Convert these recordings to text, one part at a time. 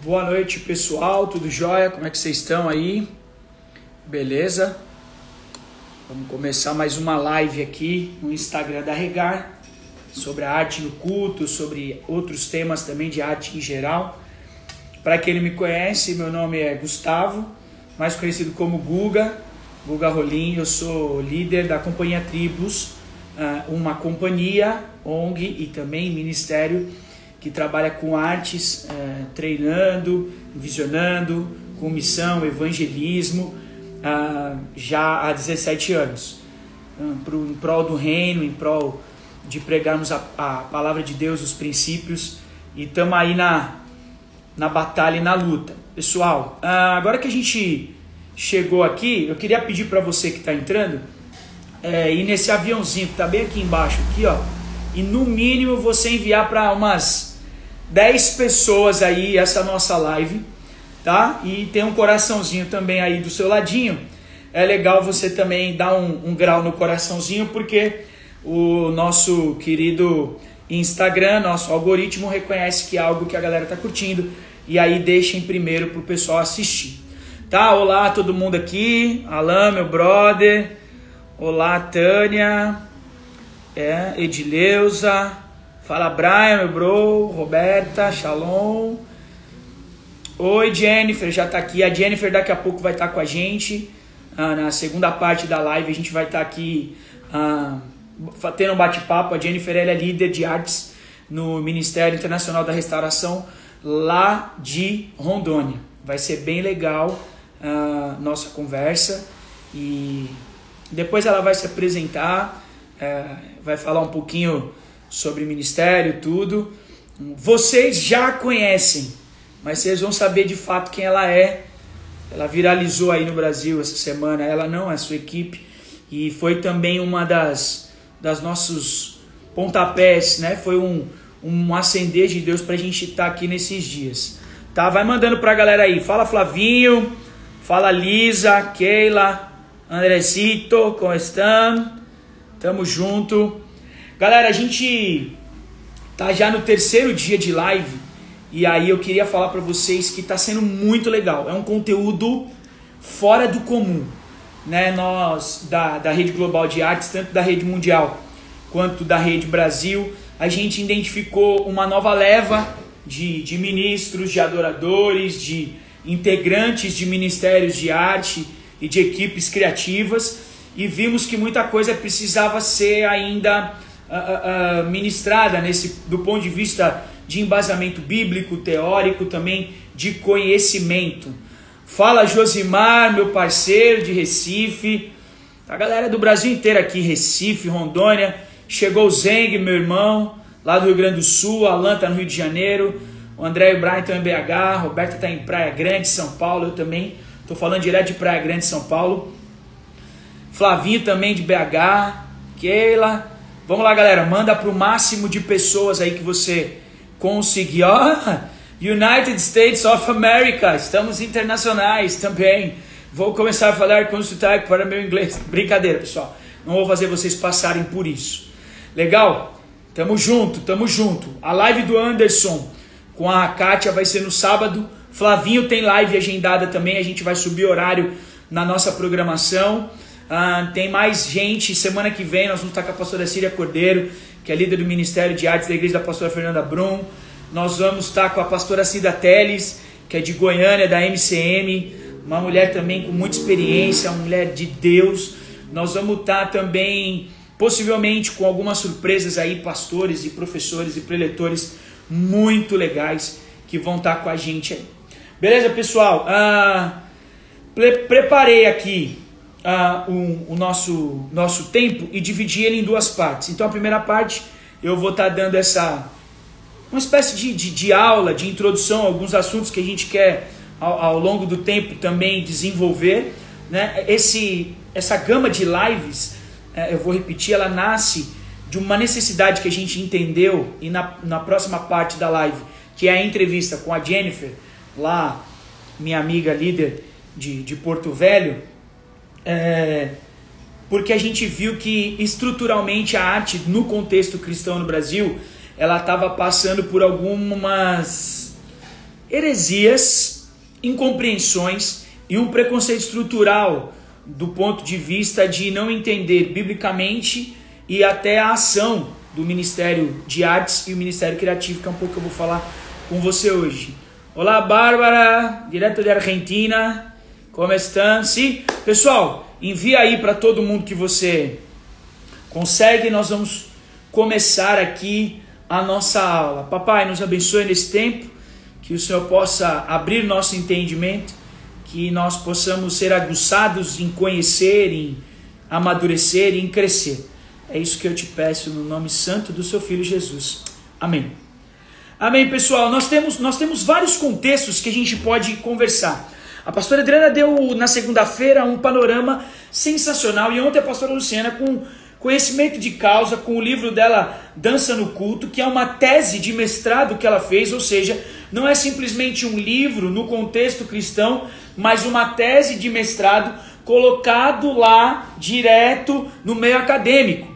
Boa noite, pessoal, tudo jóia? Como é que vocês estão aí? Beleza? Vamos começar mais uma live aqui no Instagram da Regar, sobre a arte no culto, sobre outros temas também de arte em geral. Para quem não me conhece, meu nome é Gustavo, mais conhecido como Guga Rolim. Eu sou líder da Companhia Tribos, uma companhia, ONG e também ministério que trabalha com artes, treinando, visionando, com missão, evangelismo, já há 17 anos. Em prol do reino, em prol de pregarmos a palavra de Deus, os princípios, e estamos aí na batalha e na luta. Pessoal, agora que a gente chegou aqui, eu queria pedir para você que está entrando, ir nesse aviãozinho que está bem aqui embaixo, aqui, ó, e no mínimo você enviar para umas 10 pessoas aí essa nossa live, tá? E tem um coraçãozinho também aí do seu ladinho. É legal você também dar um grau no coraçãozinho, porque o nosso querido Instagram, nosso algoritmo, reconhece que é algo que a galera tá curtindo, e aí deixa em primeiro pro pessoal assistir. Tá? Olá todo mundo aqui, Alan, meu brother, olá Tânia, Edileuza, fala Brian, meu bro, Roberta, Shalom. Oi Jennifer, já tá aqui. A Jennifer daqui a pouco vai estar com a gente. Na segunda parte da live a gente vai estar aqui tendo um bate-papo. A Jennifer, ela é líder de artes no Ministério Internacional da Restauração lá de Rondônia. Vai ser bem legal a nossa conversa. E depois ela vai se apresentar, vai falar um pouquinho sobre ministério, tudo. Vocês já conhecem, mas vocês vão saber de fato quem ela é. Ela viralizou aí no Brasil essa semana. Ela não é sua equipe, e foi também uma das nossos pontapés, né? Foi um acender de Deus pra gente estar aqui nesses dias, tá? Vai mandando pra galera aí. Fala Flavinho, fala Lisa, Keila, Andresito, como estão? Tamo junto. Galera, a gente tá já no terceiro dia de live, e aí eu queria falar para vocês que tá sendo muito legal. É um conteúdo fora do comum, né? Nós da Rede Global de Artes, tanto da Rede Mundial quanto da Rede Brasil, a gente identificou uma nova leva de ministros, de adoradores, de integrantes de ministérios de arte e de equipes criativas, e vimos que muita coisa precisava ser ainda ministrada do ponto de vista de embasamento bíblico, teórico, também de conhecimento. Fala Josimar, meu parceiro de Recife, a galera do Brasil inteiro aqui, Recife, Rondônia. Chegou o Zeng, meu irmão, lá do Rio Grande do Sul. Alan tá no Rio de Janeiro, o André e o Brian estão em BH, Roberta tá em Praia Grande, São Paulo. Eu também tô falando direto de Praia Grande, São Paulo. Flavinho também de BH, Keila. Vamos lá, galera, manda para o máximo de pessoas aí que você conseguir. United States of America, estamos internacionais também. Vou começar a falar com sotaque para meu inglês. Brincadeira, pessoal, não vou fazer vocês passarem por isso. Legal? Tamo junto, tamo junto. A live do Anderson com a Kátia vai ser no sábado. Flavinho tem live agendada também, a gente vai subir horário na nossa programação. Tem mais gente. Semana que vem nós vamos estar com a pastora Círia Cordeiro, que é líder do Ministério de Artes da Igreja da pastora Fernanda Brum. Nós vamos estar com a pastora Cida Teles, que é de Goiânia, da MCM, uma mulher também com muita experiência, uma mulher de Deus. Nós vamos estar também, possivelmente, com algumas surpresas aí, pastores e professores e preletores muito legais que vão estar com a gente aí. Beleza, pessoal? Preparei aqui o nosso tempo e dividi ele em duas partes. Então a primeira parte eu vou estar dando uma espécie de aula, de introdução a alguns assuntos que a gente quer ao longo do tempo também desenvolver, né? Essa gama de lives, eu vou repetir, ela nasce de uma necessidade que a gente entendeu, e na próxima parte da live, que é a entrevista com a Jennifer, lá, minha amiga líder de Porto Velho, porque a gente viu que estruturalmente a arte no contexto cristão no Brasil, ela estava passando por algumas heresias, incompreensões e um preconceito estrutural do ponto de vista de não entender biblicamente e até a ação do Ministério de Artes e o Ministério Criativo, que é um pouco que eu vou falar com você hoje. Olá, Bárbara, direto de Argentina, como estão? Sim, pessoal, envia aí para todo mundo que você consegue. Nós vamos começar aqui a nossa aula. Papai, nos abençoe nesse tempo, que o Senhor possa abrir nosso entendimento, que nós possamos ser aguçados em conhecer, em amadurecer e em crescer. É isso que eu te peço no nome santo do seu Filho Jesus. Amém. Amém, pessoal. Nós temos vários contextos que a gente pode conversar. A pastora Adriana deu na segunda-feira um panorama sensacional e ontem a pastora Luciana, com conhecimento de causa, com o livro dela Dança no Culto, que é uma tese de mestrado que ela fez, ou seja, não é simplesmente um livro no contexto cristão, mas uma tese de mestrado colocado lá direto no meio acadêmico.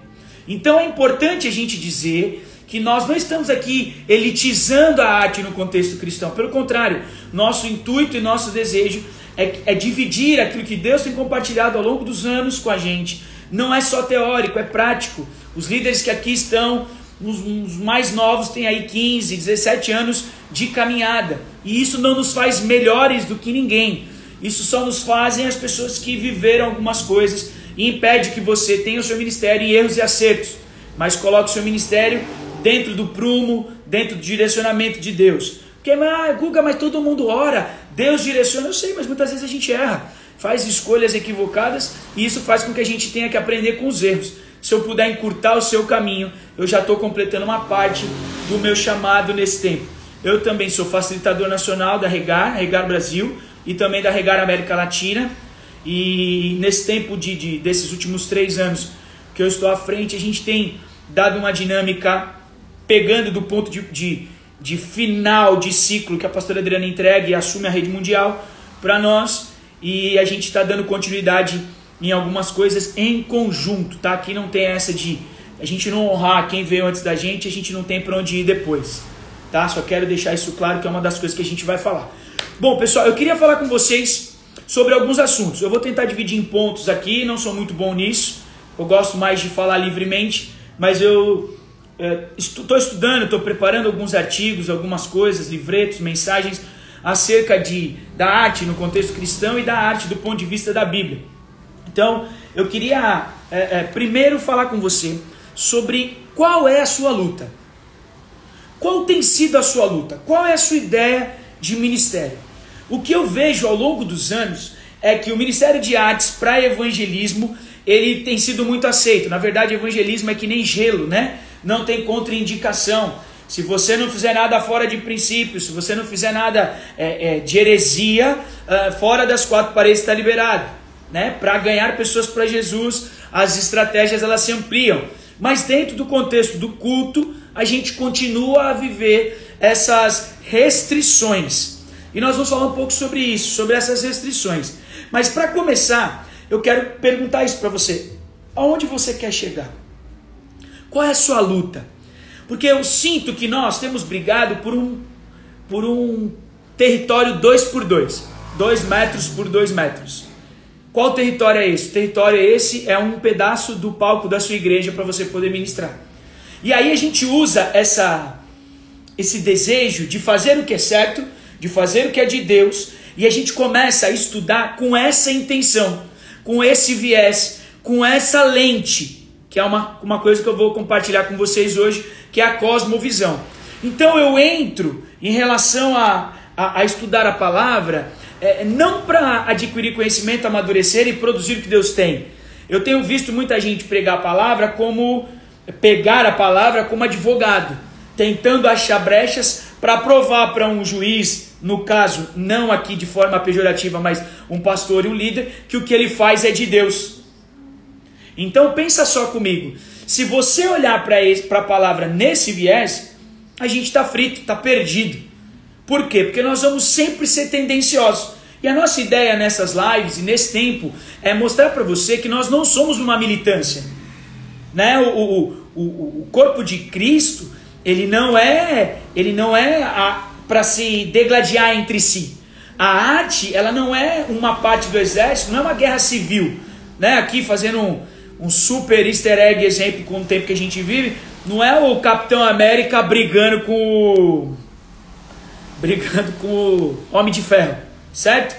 Então é importante a gente dizer que nós não estamos aqui elitizando a arte no contexto cristão. Pelo contrário, nosso intuito e nosso desejo é dividir aquilo que Deus tem compartilhado ao longo dos anos com a gente. Não é só teórico, é prático. Os líderes que aqui estão, os mais novos, têm aí 15, 17 anos de caminhada. E isso não nos faz melhores do que ninguém. Isso só nos fazem as pessoas que viveram algumas coisas e impede que você tenha o seu ministério em erros e acertos. Mas coloque o seu ministério dentro do prumo, dentro do direcionamento de Deus. Porque, Guga, mas todo mundo ora, Deus direciona. Eu sei, mas muitas vezes a gente erra, faz escolhas equivocadas e isso faz com que a gente tenha que aprender com os erros. Se eu puder encurtar o seu caminho, eu já estou completando uma parte do meu chamado nesse tempo. Eu também sou facilitador nacional da Regar Brasil e também da Regar América Latina. E nesse tempo desses últimos 3 anos que eu estou à frente, a gente tem dado uma dinâmica pegando do ponto de final de ciclo que a pastora Adriana entrega e assume a rede mundial para nós, e a gente está dando continuidade em algumas coisas em conjunto, tá? Aqui não tem essa de a gente não honrar quem veio antes da gente, a gente não tem para onde ir depois, tá? Só quero deixar isso claro, que é uma das coisas que a gente vai falar. Bom, pessoal, eu queria falar com vocês sobre alguns assuntos. Eu vou tentar dividir em pontos aqui, não sou muito bom nisso, eu gosto mais de falar livremente, mas eu estou estudando, estou preparando alguns artigos, algumas coisas, livretos, mensagens acerca da arte no contexto cristão e da arte do ponto de vista da Bíblia. Então, eu queria primeiro falar com você sobre qual é a sua luta. Qual tem sido a sua luta? Qual é a sua ideia de ministério? O que eu vejo ao longo dos anos é que o Ministério de Artes para evangelismo, ele tem sido muito aceito. Na verdade, evangelismo é que nem gelo, né? Não tem contraindicação. Se você não fizer nada fora de princípio, se você não fizer nada de heresia, fora das 4 paredes está liberado, né? Para ganhar pessoas para Jesus, as estratégias elas se ampliam. Mas dentro do contexto do culto, a gente continua a viver essas restrições. E nós vamos falar um pouco sobre isso, sobre essas restrições. Mas para começar, eu quero perguntar isso para você. Aonde você quer chegar? Qual é a sua luta? Porque eu sinto que nós temos brigado por um território 2x2. 2 metros por 2 metros. Qual território é esse? O território esse é um pedaço do palco da sua igreja para você poder ministrar. E aí a gente usa esse desejo de fazer o que é certo, de fazer o que é de Deus, e a gente começa a estudar com essa intenção, com esse viés, com essa lente, que é uma coisa que eu vou compartilhar com vocês hoje, que é a cosmovisão. Então eu entro em relação a estudar a palavra, não para adquirir conhecimento, amadurecer e produzir o que Deus tem. Eu tenho visto muita gente pegar a palavra como advogado, tentando achar brechas para provar para um juiz, no caso, não aqui de forma pejorativa, mas um pastor e um líder, que o que ele faz é de Deus. Então pensa só comigo, se você olhar para a palavra nesse viés, a gente está frito, está perdido. Por quê? Porque nós vamos sempre ser tendenciosos. E a nossa ideia nessas lives e nesse tempo é mostrar para você que nós não somos uma militância, né? O corpo de Cristo, ele não é para se degladiar entre si. A arte, ela não é uma parte do exército, não é uma guerra civil, né? Aqui fazendo um super easter egg exemplo com o tempo que a gente vive, não é o Capitão América brigando com o Homem de Ferro, certo?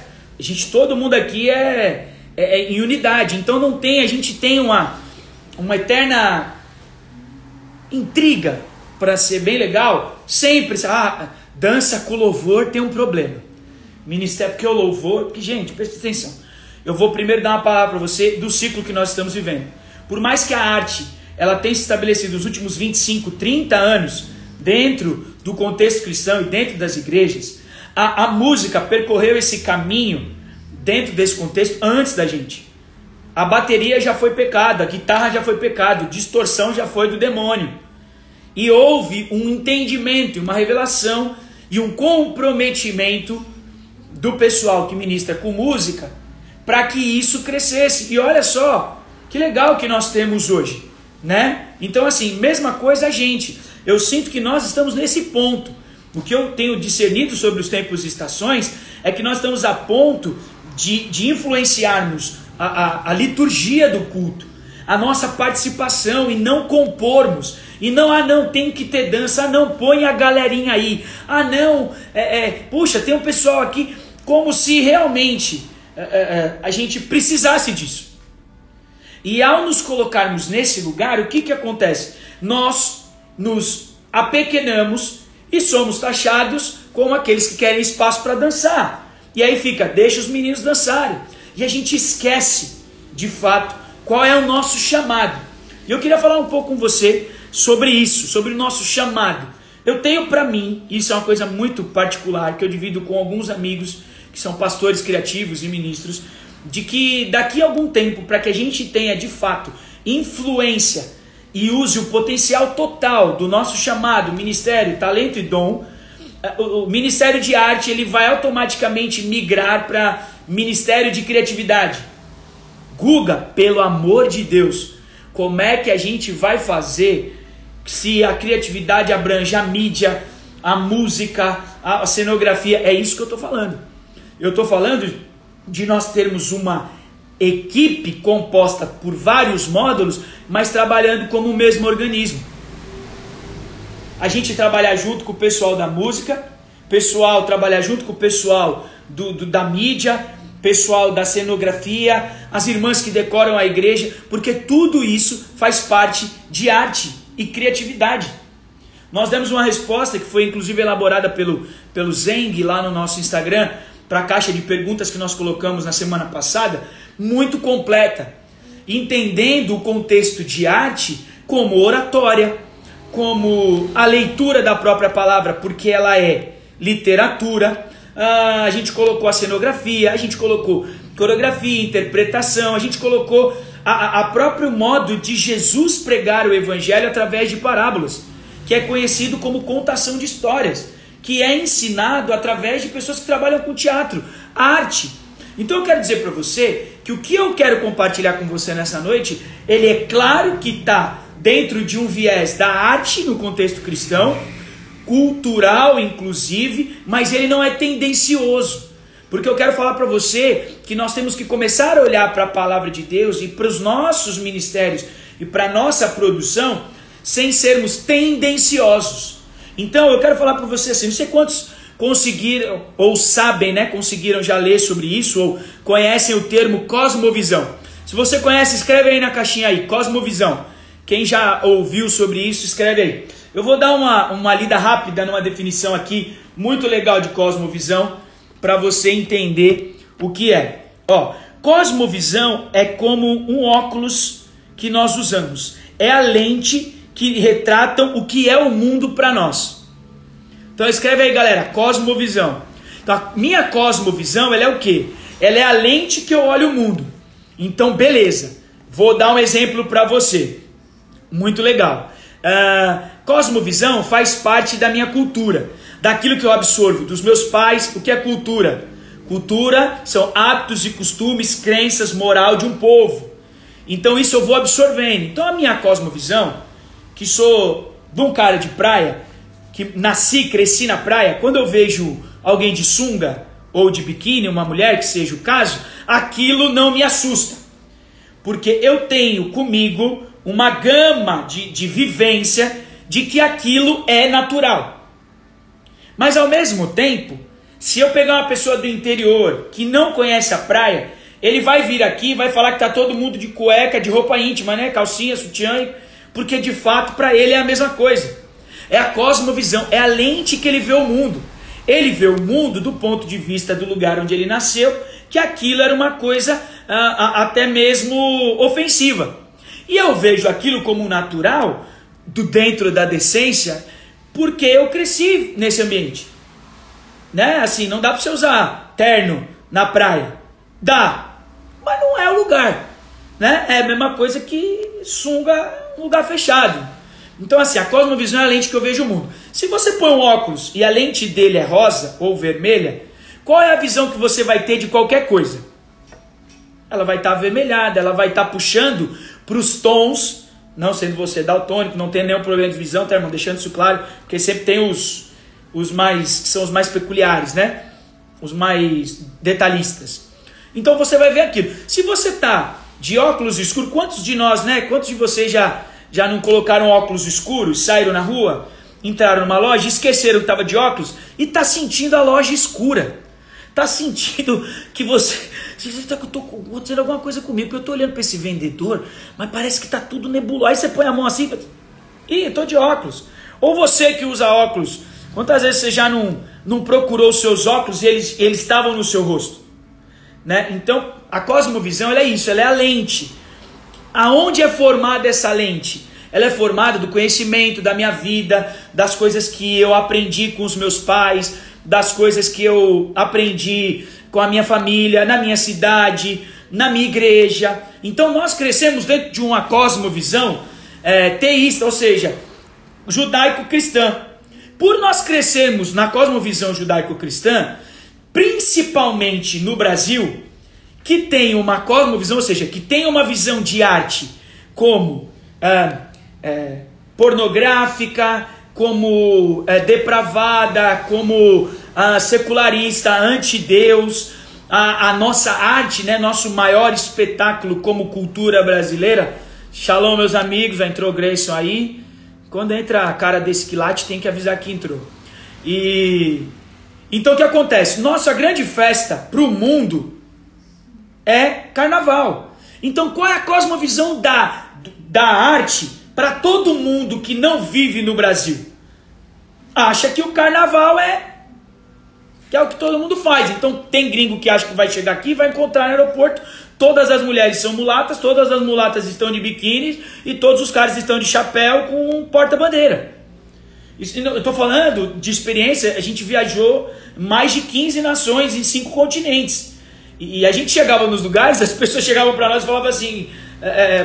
Todo mundo aqui é em unidade, então a gente tem uma eterna intriga, para ser bem legal, sempre, dança com louvor tem um problema. Ministério, porque o louvor, porque gente, presta atenção, eu vou primeiro dar uma palavra para você do ciclo que nós estamos vivendo. Por mais que a arte, ela tenha se estabelecido nos últimos 25, 30 anos, dentro do contexto cristão e dentro das igrejas, a música percorreu esse caminho dentro desse contexto antes da gente. A bateria já foi pecado, a guitarra já foi pecado, distorção já foi do demônio. E houve um entendimento, uma revelação e um comprometimento do pessoal que ministra com música para que isso crescesse. E olha só, que legal que nós temos hoje, né? Então assim, mesma coisa a gente. Eu sinto que nós estamos nesse ponto. O que eu tenho discernido sobre os tempos e estações é que nós estamos a ponto de influenciarmos a liturgia do culto, a nossa participação, e não compormos, e não tem que ter dança, não, põe a galerinha aí, puxa, tem um pessoal aqui, como se realmente a gente precisasse disso. E ao nos colocarmos nesse lugar, o que acontece? Nós nos apequenamos e somos taxados como aqueles que querem espaço para dançar. E aí fica, deixa os meninos dançarem. E a gente esquece, de fato, qual é o nosso chamado. E eu queria falar um pouco com você sobre isso, sobre o nosso chamado. Eu tenho para mim, isso é uma coisa muito particular, que eu divido com alguns amigos que são pastores criativos e ministros, de que daqui a algum tempo, para que a gente tenha de fato influência e use o potencial total do nosso chamado, ministério, talento e dom, o ministério de arte ele vai automaticamente migrar para ministério de criatividade. Guga, pelo amor de Deus, como é que a gente vai fazer se a criatividade abrange a mídia, a música, a cenografia? É isso que eu estou falando. Eu estou falando de nós termos uma equipe composta por vários módulos, mas trabalhando como o mesmo organismo. A gente trabalhar junto com o pessoal da música, pessoal trabalhar junto com o pessoal da mídia, pessoal da cenografia, as irmãs que decoram a igreja, porque tudo isso faz parte de arte e criatividade. Nós demos uma resposta que foi inclusive elaborada pelo Zeng lá no nosso Instagram, para a caixa de perguntas que nós colocamos na semana passada, muito completa, entendendo o contexto de arte como oratória, como a leitura da própria palavra, porque ela é literatura. A gente colocou a cenografia, a gente colocou coreografia, interpretação, a gente colocou a próprio modo de Jesus pregar o evangelho através de parábolas, que é conhecido como contação de histórias, que é ensinado através de pessoas que trabalham com teatro, arte. Então eu quero dizer para você que o que eu quero compartilhar com você nessa noite, ele é claro que está dentro de um viés da arte no contexto cristão, cultural inclusive, mas ele não é tendencioso. Porque eu quero falar para você que nós temos que começar a olhar para a palavra de Deus e para os nossos ministérios e para a nossa produção sem sermos tendenciosos. Então eu quero falar para você assim, não sei quantos conseguiram ou sabem, né, conseguiram já ler sobre isso ou conhecem o termo cosmovisão. Se você conhece, escreve aí na caixinha aí, cosmovisão. Quem já ouviu sobre isso, escreve aí. Eu vou dar uma lida rápida numa definição aqui muito legal de cosmovisão para você entender o que é. Cosmovisão é como um óculos que nós usamos. É a lente que retratam o que é o mundo para nós. Então escreve aí, galera, cosmovisão. Então a minha cosmovisão, ela é o quê? Ela é a lente que eu olho o mundo. Então beleza, vou dar um exemplo para você. Muito legal. Cosmovisão faz parte da minha cultura, daquilo que eu absorvo dos meus pais. O que é cultura? Cultura são hábitos e costumes, crenças, moral de um povo. Então isso eu vou absorvendo. Então a minha cosmovisão, que sou de um cara de praia, que nasci, cresci na praia, quando eu vejo alguém de sunga ou de biquíni, uma mulher, que seja o caso, aquilo não me assusta. Porque eu tenho comigo uma gama de vivência de que aquilo é natural. Mas ao mesmo tempo, se eu pegar uma pessoa do interior que não conhece a praia, ele vai vir aqui e vai falar que tá todo mundo de cueca, de roupa íntima, né? Calcinha, sutiã, porque de fato para ele é a mesma coisa. É a cosmovisão, é a lente que ele vê o mundo. Ele vê o mundo do ponto de vista do lugar onde ele nasceu, que aquilo era uma coisa até mesmo ofensiva. E eu vejo aquilo como natural, dentro da decência, porque eu cresci nesse ambiente. Né? Assim, não dá para você usar terno na praia. Dá, mas não é o lugar. Né? É a mesma coisa que sunga um lugar fechado. Então assim, a cosmovisão é a lente que eu vejo o mundo. Se você põe um óculos e a lente dele é rosa ou vermelha, qual é a visão que você vai ter de qualquer coisa? Ela vai estar avermelhada, ela vai estar puxando para os tons, não sendo você daltônico, não tem nenhum problema de visão, tá, irmão? Deixando isso claro, porque sempre tem os mais, que são os mais peculiares, né? Os mais detalhistas. Então você vai ver aquilo. Se você tá de óculos escuros, quantos de nós, né? Quantos de vocês já não colocaram óculos escuros, saíram na rua, entraram numa loja, esqueceram que estava de óculos e tá sentindo a loja escura. Tá sentindo que você tá acontecendo alguma coisa comigo, porque eu tô olhando para esse vendedor, mas parece que tá tudo nebuloso. Aí você põe a mão assim, ih, eu tô de óculos. Ou você que usa óculos, quantas vezes você já não procurou os seus óculos e eles estavam no seu rosto? Né? Então, a cosmovisão ela é isso, ela é a lente. Aonde é formada essa lente? Ela é formada do conhecimento da minha vida, das coisas que eu aprendi com os meus pais, das coisas que eu aprendi com a minha família, na minha cidade, na minha igreja. Então nós crescemos dentro de uma cosmovisão teísta, ou seja, judaico-cristã. Por nós crescermos na cosmovisão judaico-cristã, principalmente no Brasil, que tem uma cosmovisão, ou seja, que tem uma visão de arte como pornográfica, como depravada, como secularista, anti-Deus, a nossa arte, né, nosso maior espetáculo como cultura brasileira. Shalom, meus amigos, já entrou o Grayson aí. Quando entra a cara desse quilate, tem que avisar que entrou. Então o que acontece? Nossa grande festa para o mundo é carnaval. Então qual é a cosmovisão da arte para todo mundo que não vive no Brasil? Acha que o carnaval que é o que todo mundo faz. Então tem gringo que acha que vai chegar aqui e vai encontrar no aeroporto, todas as mulheres são mulatas, todas as mulatas estão de biquíni e todos os caras estão de chapéu com porta-bandeira. Eu estou falando de experiência, a gente viajou mais de 15 nações em 5 continentes. E a gente chegava nos lugares, as pessoas chegavam para nós e falavam assim,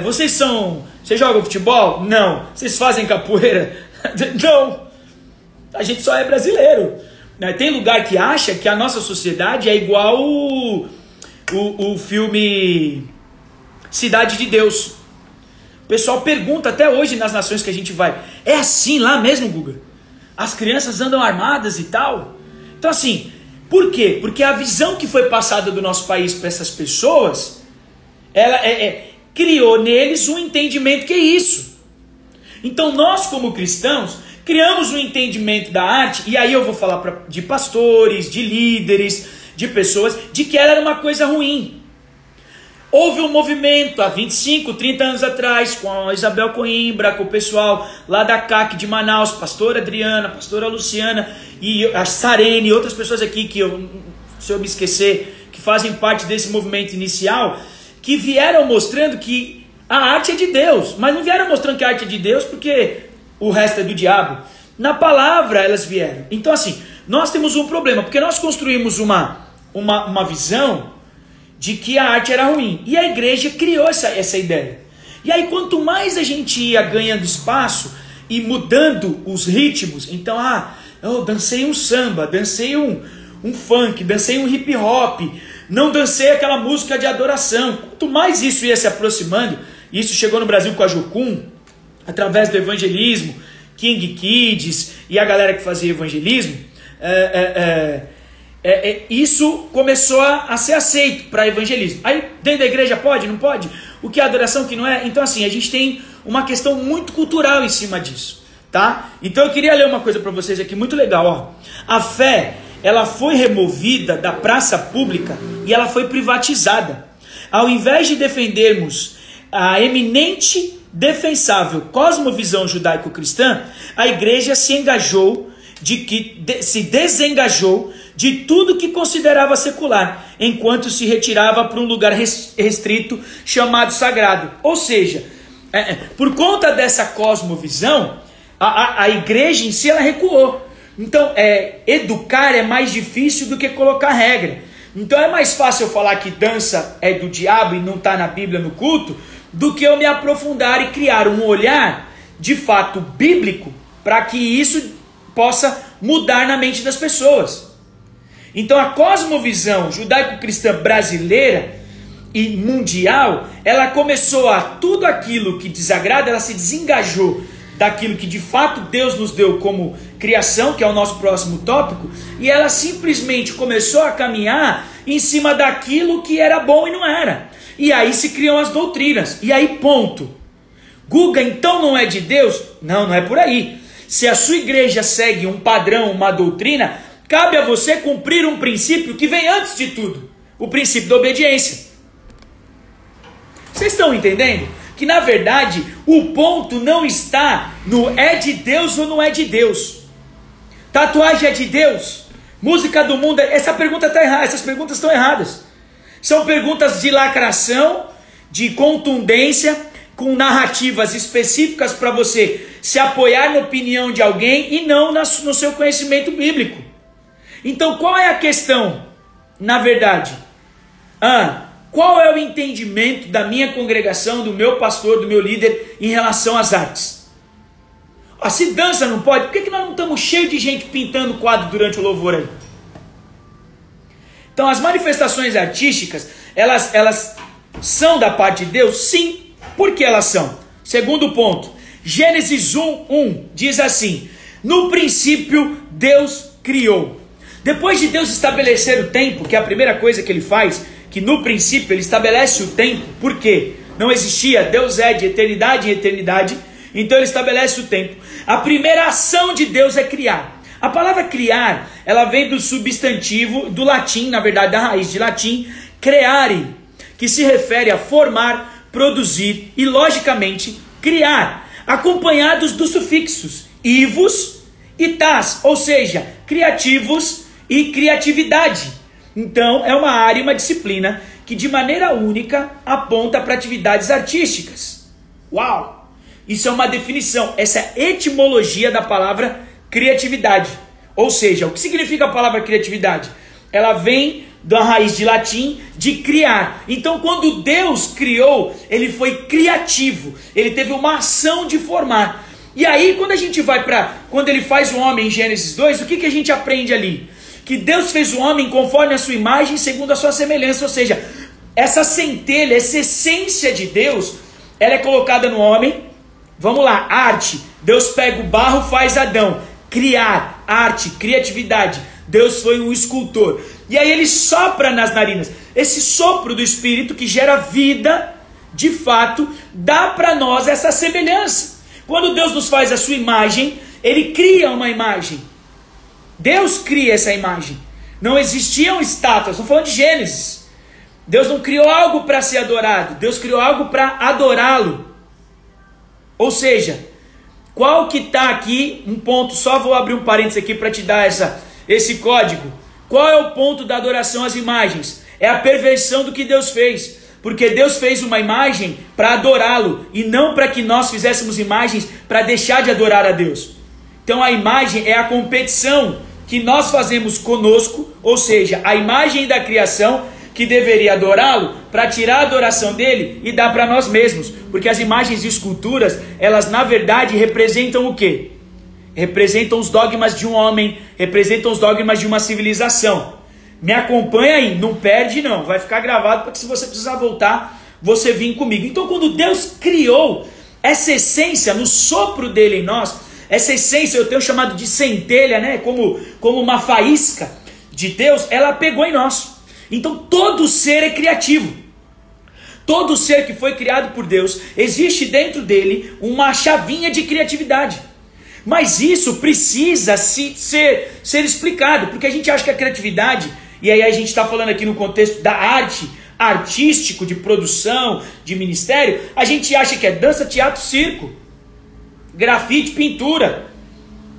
vocês jogam futebol? Não. Vocês fazem capoeira? Não. A gente só é brasileiro. Tem lugar que acha que a nossa sociedade é igual o filme Cidade de Deus. O pessoal pergunta até hoje nas nações que a gente vai, é assim lá mesmo, Guga? As crianças andam armadas e tal? Então assim, por quê? Porque a visão que foi passada do nosso país para essas pessoas, ela criou neles um entendimento que é isso. Então nós como cristãos criamos um entendimento da arte, e aí eu vou falar de pastores, de líderes, de pessoas, de que ela era uma coisa ruim. Houve um movimento há 25, 30 anos atrás, com a Isabel Coimbra, com o pessoal lá da CAC de Manaus, pastora Adriana, pastora Luciana, e a Sarene, e outras pessoas aqui, se eu me esquecer, que fazem parte desse movimento inicial, que vieram mostrando que a arte é de Deus, mas não vieram mostrando que a arte é de Deus porque o resto é do diabo. Na palavra elas vieram. Então assim, nós temos um problema, porque nós construímos uma visão de que a arte era ruim. E a igreja criou essa ideia. E aí quanto mais a gente ia ganhando espaço e mudando os ritmos, então, eu dancei um samba, dancei um funk, dancei um hip hop, não dancei aquela música de adoração. Quanto mais isso ia se aproximando, isso chegou no Brasil com a Jocum, através do evangelismo, King Kids e a galera que fazia evangelismo, isso começou a ser aceito para evangelismo. Aí dentro da igreja pode, não pode? O que é adoração, o que não é? Então assim, a gente tem uma questão muito cultural em cima disso, tá? Então eu queria ler uma coisa para vocês aqui, muito legal, ó. A fé, ela foi removida da praça pública e ela foi privatizada. Ao invés de defendermos a eminente, defensável cosmovisão judaico-cristã, a igreja se desengajou de tudo que considerava secular, enquanto se retirava para um lugar restrito chamado sagrado. Ou seja, por conta dessa cosmovisão, a igreja em si ela recuou. Então, educar é mais difícil do que colocar regra. Então é mais fácil eu falar que dança é do diabo e não está na Bíblia no culto, do que eu me aprofundar e criar um olhar de fato bíblico para que isso possa mudar na mente das pessoas. Então a cosmovisão judaico-cristã brasileira e mundial, ela começou a tudo aquilo que desagrada, ela se desengajou daquilo que de fato Deus nos deu como criação, que é o nosso próximo tópico, e ela simplesmente começou a caminhar em cima daquilo que era bom e não era. E aí se criam as doutrinas, e aí ponto. Guga, então não é de Deus? Não, não é por aí. Se a sua igreja segue um padrão, uma doutrina, cabe a você cumprir um princípio que vem antes de tudo, o princípio da obediência. Vocês estão entendendo? Que na verdade o ponto não está no é de Deus ou não é de Deus. Tatuagem é de Deus? Música do mundo? Essa pergunta está errada, essas perguntas estão erradas. São perguntas de lacração, de contundência, com narrativas específicas para você se apoiar na opinião de alguém e não no seu conhecimento bíblico. Então qual é a questão, na verdade? Qual é o entendimento da minha congregação, do meu pastor, do meu líder em relação às artes? Se dança não pode, por que nós não estamos cheios de gente pintando quadro durante o louvor aí? Então as manifestações artísticas, elas são da parte de Deus? Sim. Por que elas são? Segundo ponto, Gênesis 1:1 diz assim: no princípio Deus criou. Depois de Deus estabelecer o tempo, que é a primeira coisa que ele faz, que no princípio ele estabelece o tempo, por quê? Não existia, Deus é de eternidade em eternidade, então ele estabelece o tempo. A primeira ação de Deus é criar. A palavra criar, ela vem do substantivo, do latim, na verdade da raiz de latim, creare, que se refere a formar, produzir e, logicamente, criar, acompanhados dos sufixos ivos e tas, ou seja, criativos e criatividade. Então, é uma área, uma disciplina que de maneira única aponta para atividades artísticas. Uau! Isso é uma definição, essa é a etimologia da palavra criatividade. Ou seja, o que significa a palavra criatividade? Ela vem da raiz de latim de criar. Então quando Deus criou, ele foi criativo, ele teve uma ação de formar. E aí quando a gente vai para, quando ele faz o homem em Gênesis 2, o que a gente aprende ali? Que Deus fez o homem conforme a sua imagem, segundo a sua semelhança. Ou seja, essa centelha, essa essência de Deus, ela é colocada no homem. Vamos lá, arte, Deus pega o barro, faz Adão. Criar, arte, criatividade, Deus foi um escultor. E aí ele sopra nas narinas. Esse sopro do Espírito que gera vida, de fato, dá para nós essa semelhança. Quando Deus nos faz a sua imagem, ele cria uma imagem. Deus cria essa imagem. Não existiam estátuas, estou falando de Gênesis. Deus não criou algo para ser adorado, Deus criou algo para adorá-lo. Ou seja, qual que está aqui, um ponto, só vou abrir um parênteses aqui para te dar esse código. Qual é o ponto da adoração às imagens? É a perversão do que Deus fez. Porque Deus fez uma imagem para adorá-lo e não para que nós fizéssemos imagens para deixar de adorar a Deus. Então a imagem é a competição que nós fazemos conosco, ou seja, a imagem da criação que deveria adorá-lo para tirar a adoração dele e dar para nós mesmos. Porque as imagens e esculturas, elas na verdade representam o quê? Representam os dogmas de um homem, representam os dogmas de uma civilização. Me acompanha aí, não perde não, vai ficar gravado para que se você precisar voltar, você vir comigo. Então quando Deus criou essa essência no sopro dele em nós, essa essência, eu tenho chamado de centelha, né? Como uma faísca de Deus, ela pegou em nós. Então todo ser é criativo. Todo ser que foi criado por Deus, existe dentro dele uma chavinha de criatividade. Mas isso precisa ser explicado, porque a gente acha que a criatividade, e aí a gente está falando aqui no contexto da arte, artístico, de produção, de ministério, a gente acha que é dança, teatro, circo, grafite, pintura,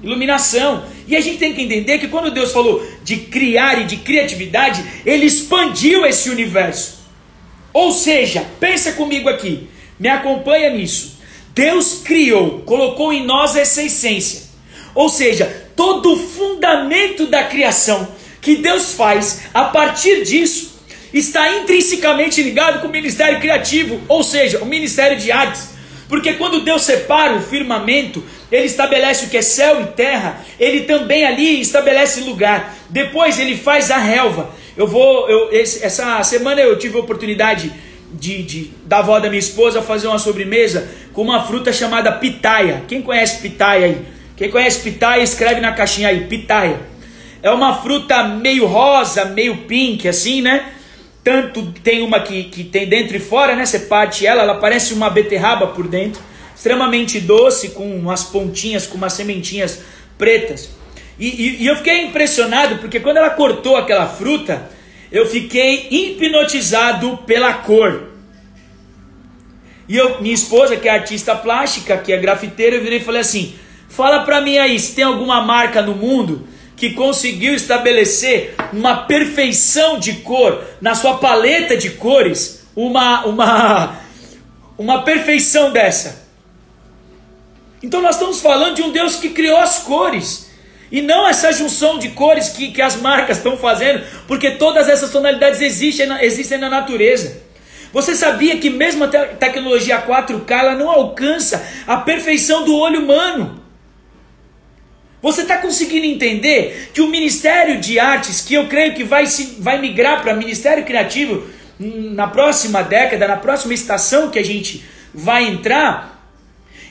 iluminação. E a gente tem que entender que quando Deus falou de criar e de criatividade, Ele expandiu esse universo. Ou seja, pensa comigo aqui, me acompanha nisso. Deus criou, colocou em nós essa essência. Ou seja, todo o fundamento da criação que Deus faz, a partir disso, está intrinsecamente ligado com o ministério criativo, ou seja, o ministério de artes. Porque quando Deus separa o firmamento, Ele estabelece o que é céu e terra, Ele também ali estabelece lugar. Depois Ele faz a relva. Essa semana eu tive a oportunidade da avó da minha esposa fazer uma sobremesa com uma fruta chamada pitaia. Quem conhece pitaia aí? Quem conhece pitaia, escreve na caixinha aí, pitaia. É uma fruta meio rosa, meio pink, assim, né? Tanto tem uma que tem dentro e fora, né? Você parte ela parece uma beterraba por dentro. Extremamente doce, com umas pontinhas, com umas sementinhas pretas. E eu fiquei impressionado, porque quando ela cortou aquela fruta, eu fiquei hipnotizado pela cor. E minha esposa, que é artista plástica, que é grafiteira, eu virei e falei assim, fala pra mim aí, se tem alguma marca no mundo que conseguiu estabelecer uma perfeição de cor, na sua paleta de cores, uma perfeição dessa. Então nós estamos falando de um Deus que criou as cores, e não essa junção de cores que as marcas estão fazendo, porque todas essas tonalidades existem na natureza. Você sabia que mesmo a tecnologia 4K ela não alcança a perfeição do olho humano? Você está conseguindo entender que o Ministério de Artes, que eu creio que vai migrar para Ministério Criativo na próxima década, na próxima estação que a gente vai entrar,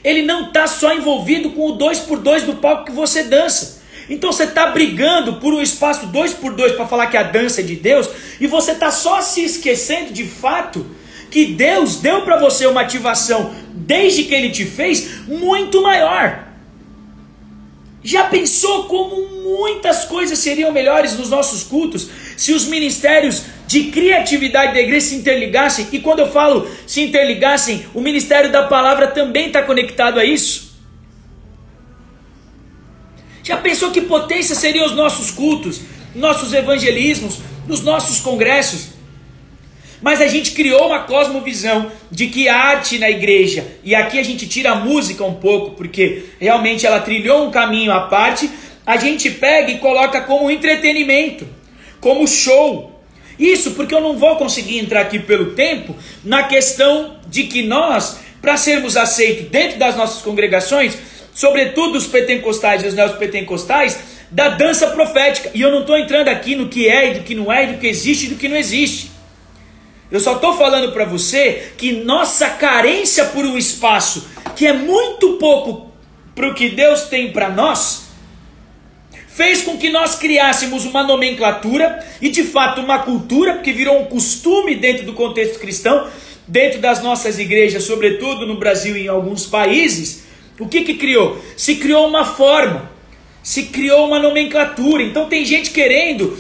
ele não está só envolvido com o 2x2 do palco que você dança. Então você está brigando por um espaço 2x2 para falar que a dança é de Deus, e você está só se esquecendo de fato que Deus deu para você uma ativação, desde que Ele te fez, muito maior. Já pensou como muitas coisas seriam melhores nos nossos cultos se os ministérios de criatividade da igreja se interligassem? E quando eu falo se interligassem, o ministério da palavra também está conectado a isso. Já pensou que potência seriam os nossos cultos, nossos evangelismos, nos nossos congressos? Mas a gente criou uma cosmovisão de que a arte na igreja, e aqui a gente tira a música um pouco, porque realmente ela trilhou um caminho à parte, a gente pega e coloca como entretenimento, como show. Isso porque eu não vou conseguir entrar aqui pelo tempo na questão de que nós, para sermos aceitos dentro das nossas congregações, sobretudo os pentecostais e os neopentecostais, da dança profética. E eu não estou entrando aqui no que é e do que não é, e do que existe e do que não existe. Eu só estou falando para você que nossa carência por um espaço que é muito pouco para o que Deus tem para nós, fez com que nós criássemos uma nomenclatura e de fato uma cultura, que virou um costume dentro do contexto cristão, dentro das nossas igrejas, sobretudo no Brasil e em alguns países. O que criou? Se criou uma forma, se criou uma nomenclatura. Então tem gente querendo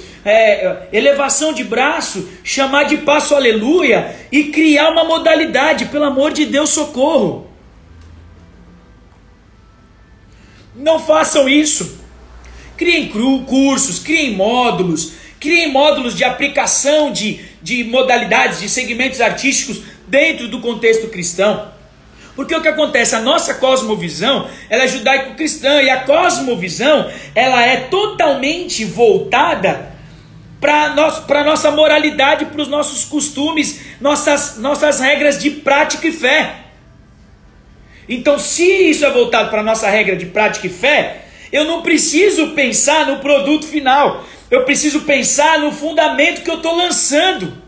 elevação de braço, chamar de passo aleluia e criar uma modalidade. Pelo amor de Deus, socorro. Não façam isso. Criem cursos, criem módulos de aplicação de modalidades, de segmentos artísticos dentro do contexto cristão. Porque o que acontece? A nossa cosmovisão, ela é judaico-cristã, e a cosmovisão, ela é totalmente voltada para a nossa moralidade, para os nossos costumes, nossas regras de prática e fé. Então, se isso é voltado para a nossa regra de prática e fé, eu não preciso pensar no produto final, eu preciso pensar no fundamento que eu estou lançando.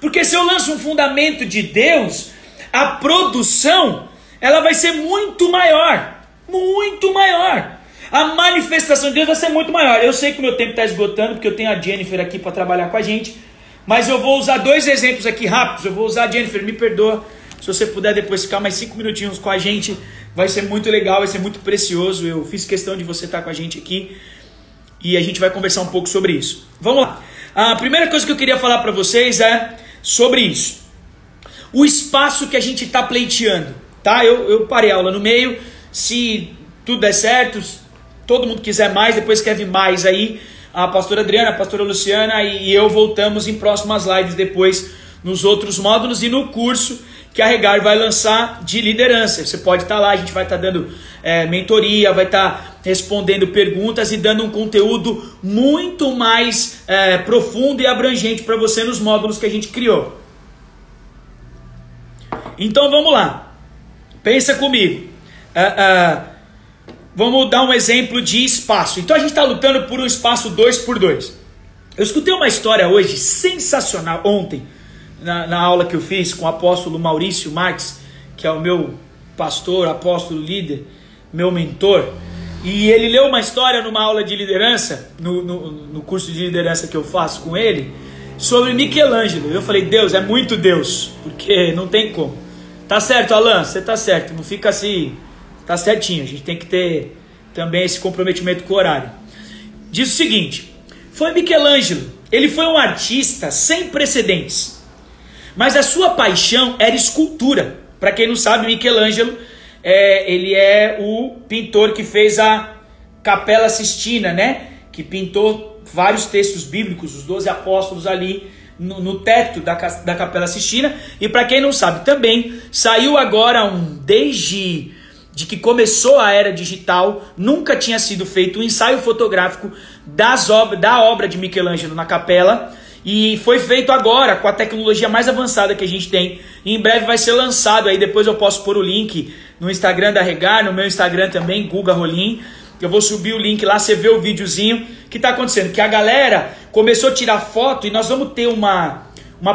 Porque se eu lanço um fundamento de Deus, a produção ela vai ser muito maior. Muito maior. A manifestação de Deus vai ser muito maior. Eu sei que o meu tempo está esgotando, porque eu tenho a Jennifer aqui para trabalhar com a gente, mas eu vou usar 2 exemplos aqui rápidos. Eu vou usar a Jennifer, me perdoa, se você puder depois ficar mais 5 minutinhos com a gente, vai ser muito legal, vai ser muito precioso. Eu fiz questão de você estar com a gente aqui e a gente vai conversar um pouco sobre isso. Vamos lá. A primeira coisa que eu queria falar para vocês é sobre isso. O espaço que a gente está pleiteando, tá? Eu parei a aula no meio. Se tudo der certo, todo mundo quiser mais, depois quer vir mais aí, a pastora Adriana, a pastora Luciana e eu voltamos em próximas lives depois nos outros módulos e no curso que a Regar vai lançar de liderança. Você pode estar lá, a gente vai estar dando mentoria, vai estar respondendo perguntas e dando um conteúdo muito mais profundo e abrangente para você nos módulos que a gente criou. Então vamos lá, pensa comigo. Vamos dar um exemplo de espaço. Então a gente está lutando por um espaço 2x2. Eu escutei uma história hoje sensacional, ontem, na aula que eu fiz com o apóstolo Maurício Marques, que é o meu pastor, apóstolo líder, meu mentor. E ele leu uma história numa aula de liderança, no curso de liderança que eu faço com ele, sobre Michelangelo. Eu falei, Deus, é muito Deus, porque não tem como. Tá certo, Alan, você tá certo, não fica assim, tá certinho, a gente tem que ter também esse comprometimento com o horário. Diz o seguinte, foi Michelangelo, ele foi um artista sem precedentes, mas a sua paixão era escultura. Para quem não sabe, Michelangelo, ele é o pintor que fez a Capela Sistina, né? Que pintou vários textos bíblicos, os 12 apóstolos ali no teto da Capela Sistina. E para quem não sabe também, saiu agora desde que começou a era digital, nunca tinha sido feito um ensaio fotográfico da obra de Michelangelo na capela. E foi feito agora com a tecnologia mais avançada que a gente tem. E em breve vai ser lançado aí, depois eu posso pôr o link no Instagram da Regar, no meu Instagram também, Guga Rolim. Eu vou subir o link lá, você vê o videozinho. O que está acontecendo? Que a galera começou a tirar foto e nós vamos ter uma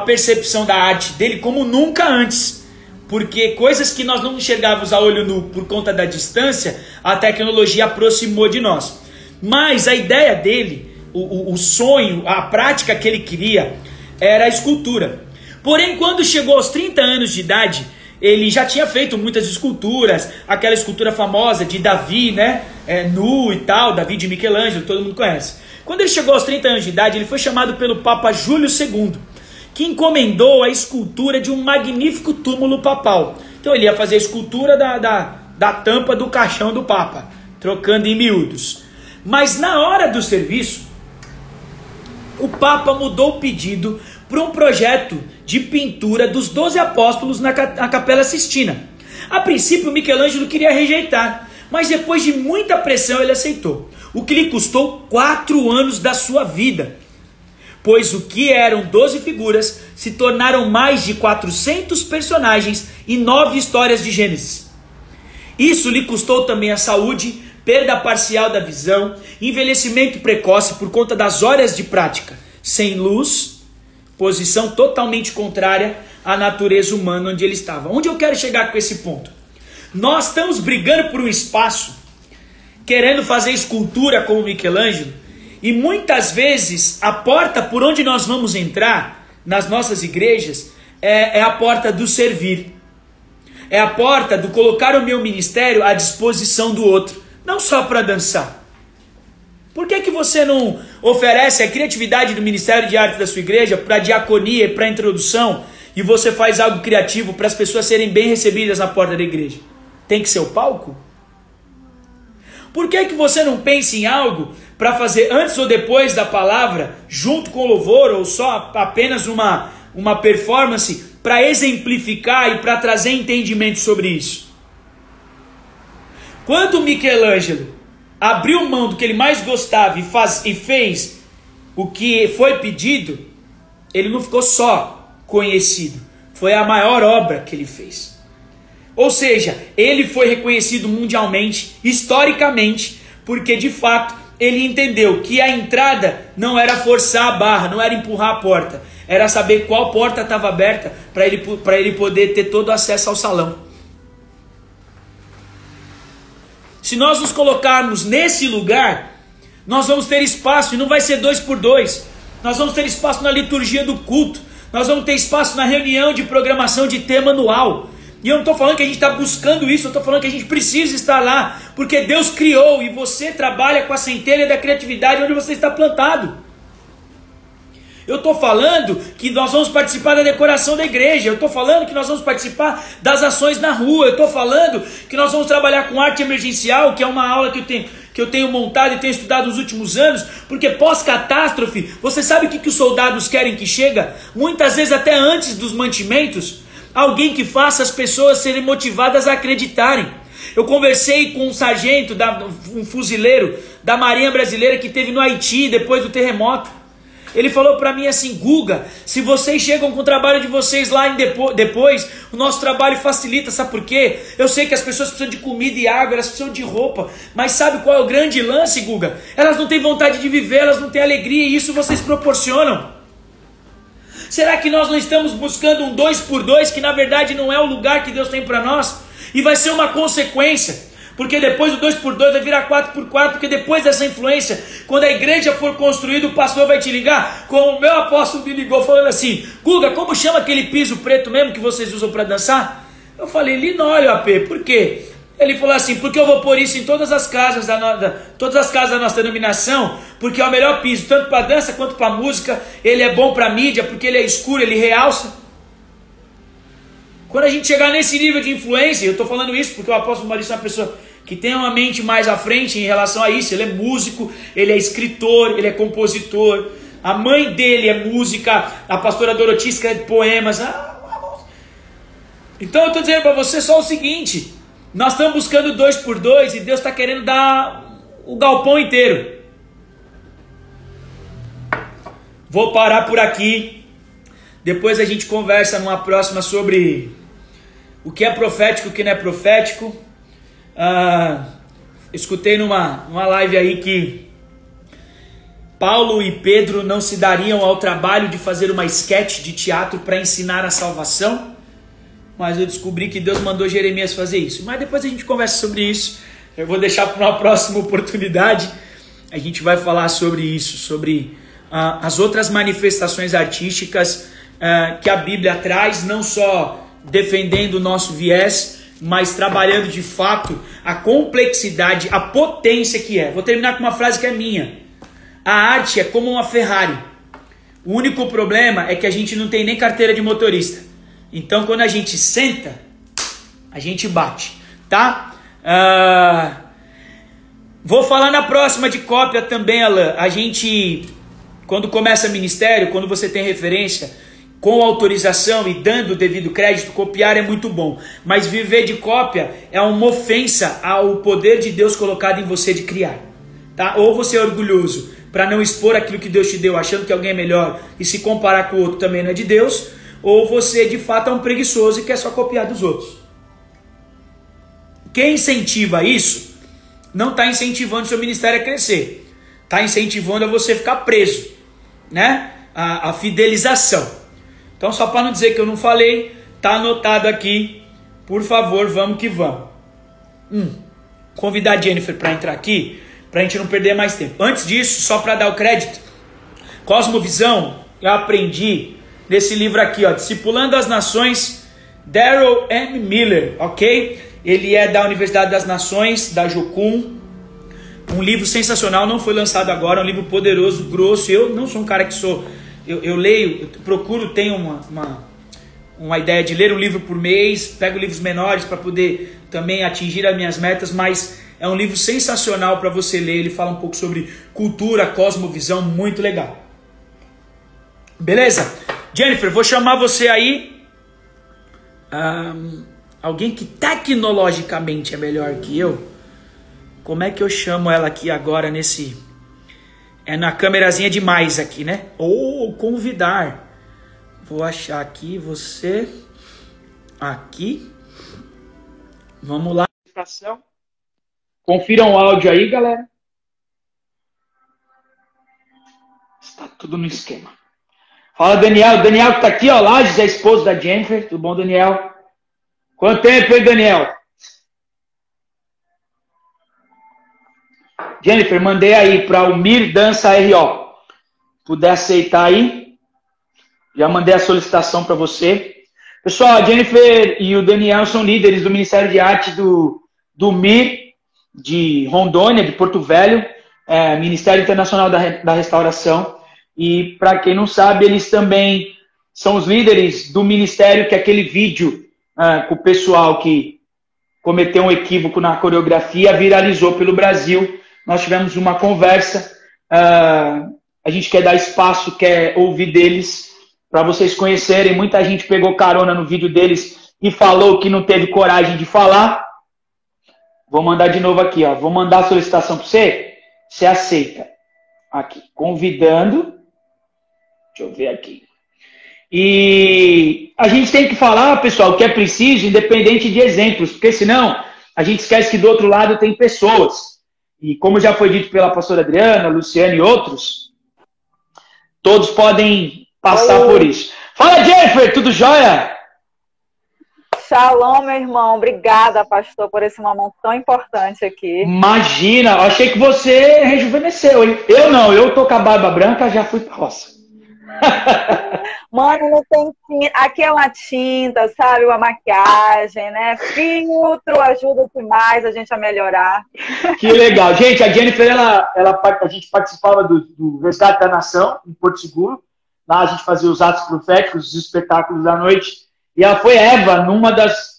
percepção da arte dele como nunca antes. Porque coisas que nós não enxergávamos a olho nu por conta da distância, a tecnologia aproximou de nós. Mas a ideia dele, o sonho, a prática que ele queria era a escultura. Porém, quando chegou aos 30 anos de idade, ele já tinha feito muitas esculturas, aquela escultura famosa de Davi, né? Nu e tal, Davi de Michelangelo, todo mundo conhece. Quando ele chegou aos 30 anos de idade, ele foi chamado pelo Papa Júlio II, que encomendou a escultura de um magnífico túmulo papal. Então ele ia fazer a escultura da tampa do caixão do Papa, trocando em miúdos. Mas na hora do serviço, o Papa mudou o pedido para um projeto de pintura dos 12 apóstolos na Capela Sistina. A princípio, Michelangelo queria rejeitar, mas depois de muita pressão ele aceitou, o que lhe custou 4 anos da sua vida, pois o que eram 12 figuras se tornaram mais de 400 personagens e 9 histórias de Gênesis. Isso lhe custou também a saúde, perda parcial da visão, envelhecimento precoce por conta das horas de prática, sem luz, posição totalmente contrária à natureza humana onde ele estava. Onde eu quero chegar com esse ponto? Nós estamos brigando por um espaço, querendo fazer escultura como Michelangelo, e muitas vezes a porta por onde nós vamos entrar nas nossas igrejas é a porta do servir. É a porta do colocar o meu ministério à disposição do outro, não só para dançar. Por que você não oferece a criatividade do Ministério de Arte da sua igreja para diaconia e para introdução e você faz algo criativo para as pessoas serem bem recebidas na porta da igreja? Tem que ser o palco? Por que você não pensa em algo para fazer antes ou depois da palavra, junto com o louvor, ou só apenas uma performance para exemplificar e para trazer entendimento sobre isso? Quando Michelangelo abriu mão do que ele mais gostava e fez o que foi pedido, ele não ficou só conhecido, foi a maior obra que ele fez. Ou seja, ele foi reconhecido mundialmente, historicamente, porque de fato ele entendeu que a entrada não era forçar a barra, não era empurrar a porta, era saber qual porta estava aberta para ele poder ter todo acesso ao salão. Se nós nos colocarmos nesse lugar, nós vamos ter espaço, e não vai ser 2 por 2. Nós vamos ter espaço na liturgia do culto. Nós vamos ter espaço na reunião de programação de tema anual. E eu não estou falando que a gente está buscando isso, eu estou falando que a gente precisa estar lá, porque Deus criou e você trabalha com a centelha da criatividade onde você está plantado. Eu estou falando que nós vamos participar da decoração da igreja, eu estou falando que nós vamos participar das ações na rua, eu estou falando que nós vamos trabalhar com arte emergencial, que é uma aula que eu tenho montado e tenho estudado nos últimos anos, porque pós-catástrofe, você sabe o que os soldados querem que chega? Muitas vezes até antes dos mantimentos, alguém que faça as pessoas serem motivadas a acreditarem. Eu conversei com um sargento, um fuzileiro da Marinha Brasileira que esteve no Haiti depois do terremoto. Ele falou para mim assim: Guga, se vocês chegam com o trabalho de vocês lá depois, o nosso trabalho facilita, sabe por quê? Eu sei que as pessoas precisam de comida e água, elas precisam de roupa, mas sabe qual é o grande lance, Guga? Elas não têm vontade de viver, elas não têm alegria, e isso vocês proporcionam. Será que nós não estamos buscando um 2 por 2, que na verdade não é o lugar que Deus tem para nós? E vai ser uma consequência, porque depois do 2 por 2 vai virar 4 por 4, porque depois dessa influência, quando a igreja for construída, o pastor vai te ligar, como o meu apóstolo me ligou, falando assim: Guga, como chama aquele piso preto mesmo que vocês usam para dançar? Eu falei: linóleo, AP. Por quê? Ele falou assim: porque eu vou pôr isso em todas as casas da nossa denominação, porque é o melhor piso, tanto para dança quanto para música. Ele é bom para mídia, porque ele é escuro, ele realça. Quando a gente chegar nesse nível de influência, eu estou falando isso porque o apóstolo Maurício é uma pessoa que tem uma mente mais à frente em relação a isso. Ele é músico, ele é escritor, ele é compositor. A mãe dele é música, a pastora Doroti escreve poemas. Então eu estou dizendo para você só o seguinte: nós estamos buscando 2 por 2 e Deus está querendo dar o galpão inteiro. Vou parar por aqui. Depois a gente conversa numa próxima sobre o que é profético e o que não é profético. Escutei numa live aí que Paulo e Pedro não se dariam ao trabalho de fazer uma esquete de teatro para ensinar a salvação. Mas eu descobri que Deus mandou Jeremias fazer isso. Mas depois a gente conversa sobre isso. Eu vou deixar para uma próxima oportunidade. A gente vai falar sobre isso, sobre as outras manifestações artísticas que a Bíblia traz, não só defendendo o nosso viés, mas trabalhando de fato a complexidade, a potência que é. Vou terminar com uma frase que é minha: a arte é como uma Ferrari. O único problema é que a gente não tem nem carteira de motorista. Então quando a gente senta, a gente bate, tá? Vou falar na próxima de cópia também, Alan. A gente, quando começa ministério, quando você tem referência, com autorização e dando o devido crédito, copiar é muito bom. Mas viver de cópia é uma ofensa ao poder de Deus colocado em você de criar, tá? Ou você é orgulhoso para não expor aquilo que Deus te deu, achando que alguém é melhor e se comparar com o outro também não é de Deus, ou você de fato é um preguiçoso e quer só copiar dos outros. Quem incentiva isso não está incentivando seu ministério a crescer, está incentivando a você ficar preso, né? A fidelização. Então, só para não dizer que eu não falei, tá anotado aqui. Por favor, vamos que vamos. Convidar a Jennifer para entrar aqui, para a gente não perder mais tempo. Antes disso, só para dar o crédito, Cosmovisão, eu aprendi nesse livro aqui, ó, Discipulando as Nações, Darrell M. Miller, ok? Ele é da Universidade das Nações, da Jocum. Um livro sensacional, não foi lançado agora, um livro poderoso, grosso. Eu não sou um cara que sou... Eu leio, eu procuro, tenho uma ideia de ler um livro por mês, pego livros menores para poder também atingir as minhas metas, mas é um livro sensacional para você ler. Ele fala um pouco sobre cultura, cosmovisão, muito legal. Beleza? Jennifer, vou chamar você aí. Alguém que tecnologicamente é melhor que eu. Como é que eu chamo ela aqui agora nesse... É na câmerazinha de mais aqui, né? Ou convidar. Vou achar aqui você. Aqui. Vamos lá. Confiram o áudio aí, galera. Está tudo no esquema. Fala, Daniel. Daniel que tá aqui, ó. Lages é esposo da Jennifer. Tudo bom, Daniel? Quanto tempo, hein, Daniel? Jennifer, mandei aí para o Mir Dança RO. Puder aceitar aí. Já mandei a solicitação para você. Pessoal, a Jennifer e o Daniel são líderes do Ministério de Arte do Mir, de Rondônia, de Porto Velho, Ministério Internacional da Restauração. E, para quem não sabe, eles também são os líderes do ministério que aquele vídeo com o pessoal que cometeu um equívoco na coreografia viralizou pelo Brasil. Nós tivemos uma conversa. A gente quer dar espaço, quer ouvir deles, para vocês conhecerem. Muita gente pegou carona no vídeo deles e falou que não teve coragem de falar. Vou mandar de novo aqui, ó. Vou mandar a solicitação para você. Você aceita. Aqui, convidando. Deixa eu ver aqui. E a gente tem que falar, pessoal, o que é preciso, independente de exemplos, porque senão a gente esquece que do outro lado tem pessoas. E como já foi dito pela pastora Adriana, Luciana e outros, todos podem passar por isso. Fala, Jennifer, tudo jóia? Shalom, meu irmão. Obrigada, pastor, por esse momento tão importante aqui. Imagina, eu achei que você rejuvenesceu, hein? Eu não, eu tô com a barba branca, já fui pra roça. Mano, não tem tinta. Aqui é uma tinta, sabe? Uma maquiagem, né? Filtro ajuda demais a gente a melhorar. Que legal. Gente, a Jennifer, a gente participava do Resgate da Nação, em Porto Seguro. Lá a gente fazia os atos proféticos, os espetáculos da noite. E ela foi Eva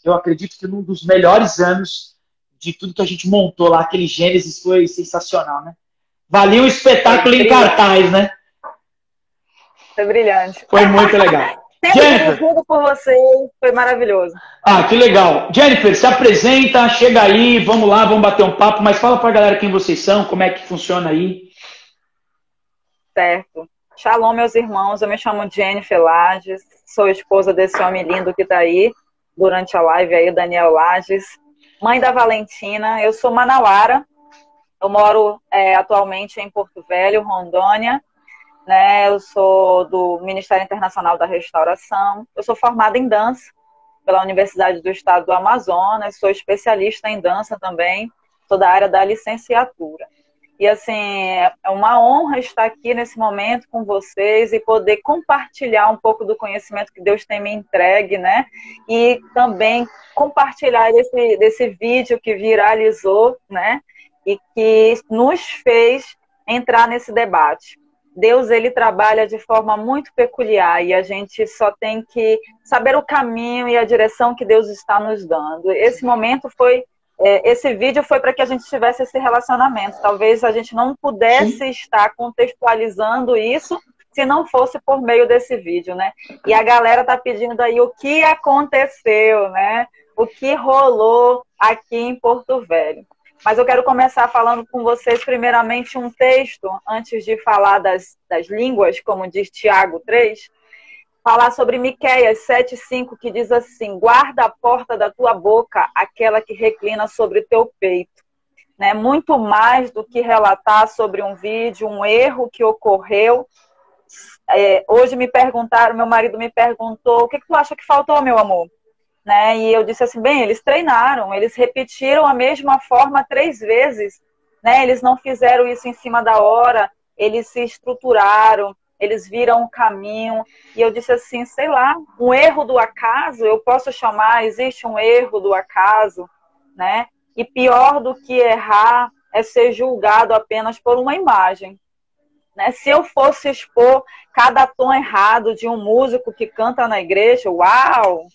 eu acredito que num dos melhores anos de tudo que a gente montou lá. Aquele Gênesis foi sensacional, né? Valia um espetáculo em cartaz, né? Foi brilhante. Foi muito legal. Sempre tudo por vocês, foi maravilhoso. Que legal. Jennifer, se apresenta, chega aí, vamos lá, vamos bater um papo, mas fala pra galera quem vocês são, como é que funciona aí. Certo. Shalom, meus irmãos, eu me chamo Jennifer Lages, sou esposa desse homem lindo que tá aí, durante a live aí, o Daniel Lages, mãe da Valentina, eu sou manauara, eu moro atualmente em Porto Velho, Rondônia, né? Eu sou do Ministério Internacional da Restauração. Eu sou formada em dança pela Universidade do Estado do Amazonas. Sou especialista em dança também. Sou da área da licenciatura. E, assim, é uma honra estar aqui nesse momento com vocês e poder compartilhar um pouco do conhecimento que Deus tem me entregue, né? E também compartilhar desse vídeo que viralizou, né? E que nos fez entrar nesse debate. Deus, ele trabalha de forma muito peculiar e a gente só tem que saber o caminho e a direção que Deus está nos dando. Esse momento esse vídeo foi para que a gente tivesse esse relacionamento. Talvez a gente não pudesse estar contextualizando isso se não fosse por meio desse vídeo, né? E a galera tá pedindo aí o que aconteceu, né? O que rolou aqui em Porto Velho. Mas eu quero começar falando com vocês, primeiramente, um texto, antes de falar das línguas, como diz Tiago 3, falar sobre Miqueias 7,5, que diz assim: guarda a porta da tua boca, aquela que reclina sobre teu peito. Né? Muito mais do que relatar sobre um vídeo, um erro que ocorreu. Hoje me perguntaram, meu marido me perguntou, o que tu acha que faltou, meu amor? Né? E eu disse assim, bem, eles treinaram, eles repetiram a mesma forma 3 vezes, né? Eles não fizeram isso em cima da hora, eles se estruturaram, eles viram um caminho, e eu disse assim, sei lá, um erro do acaso, eu posso chamar, existe um erro do acaso, né? E pior do que errar é ser julgado apenas por uma imagem. Né? Se eu fosse expor cada tom errado de um músico que canta na igreja, uau!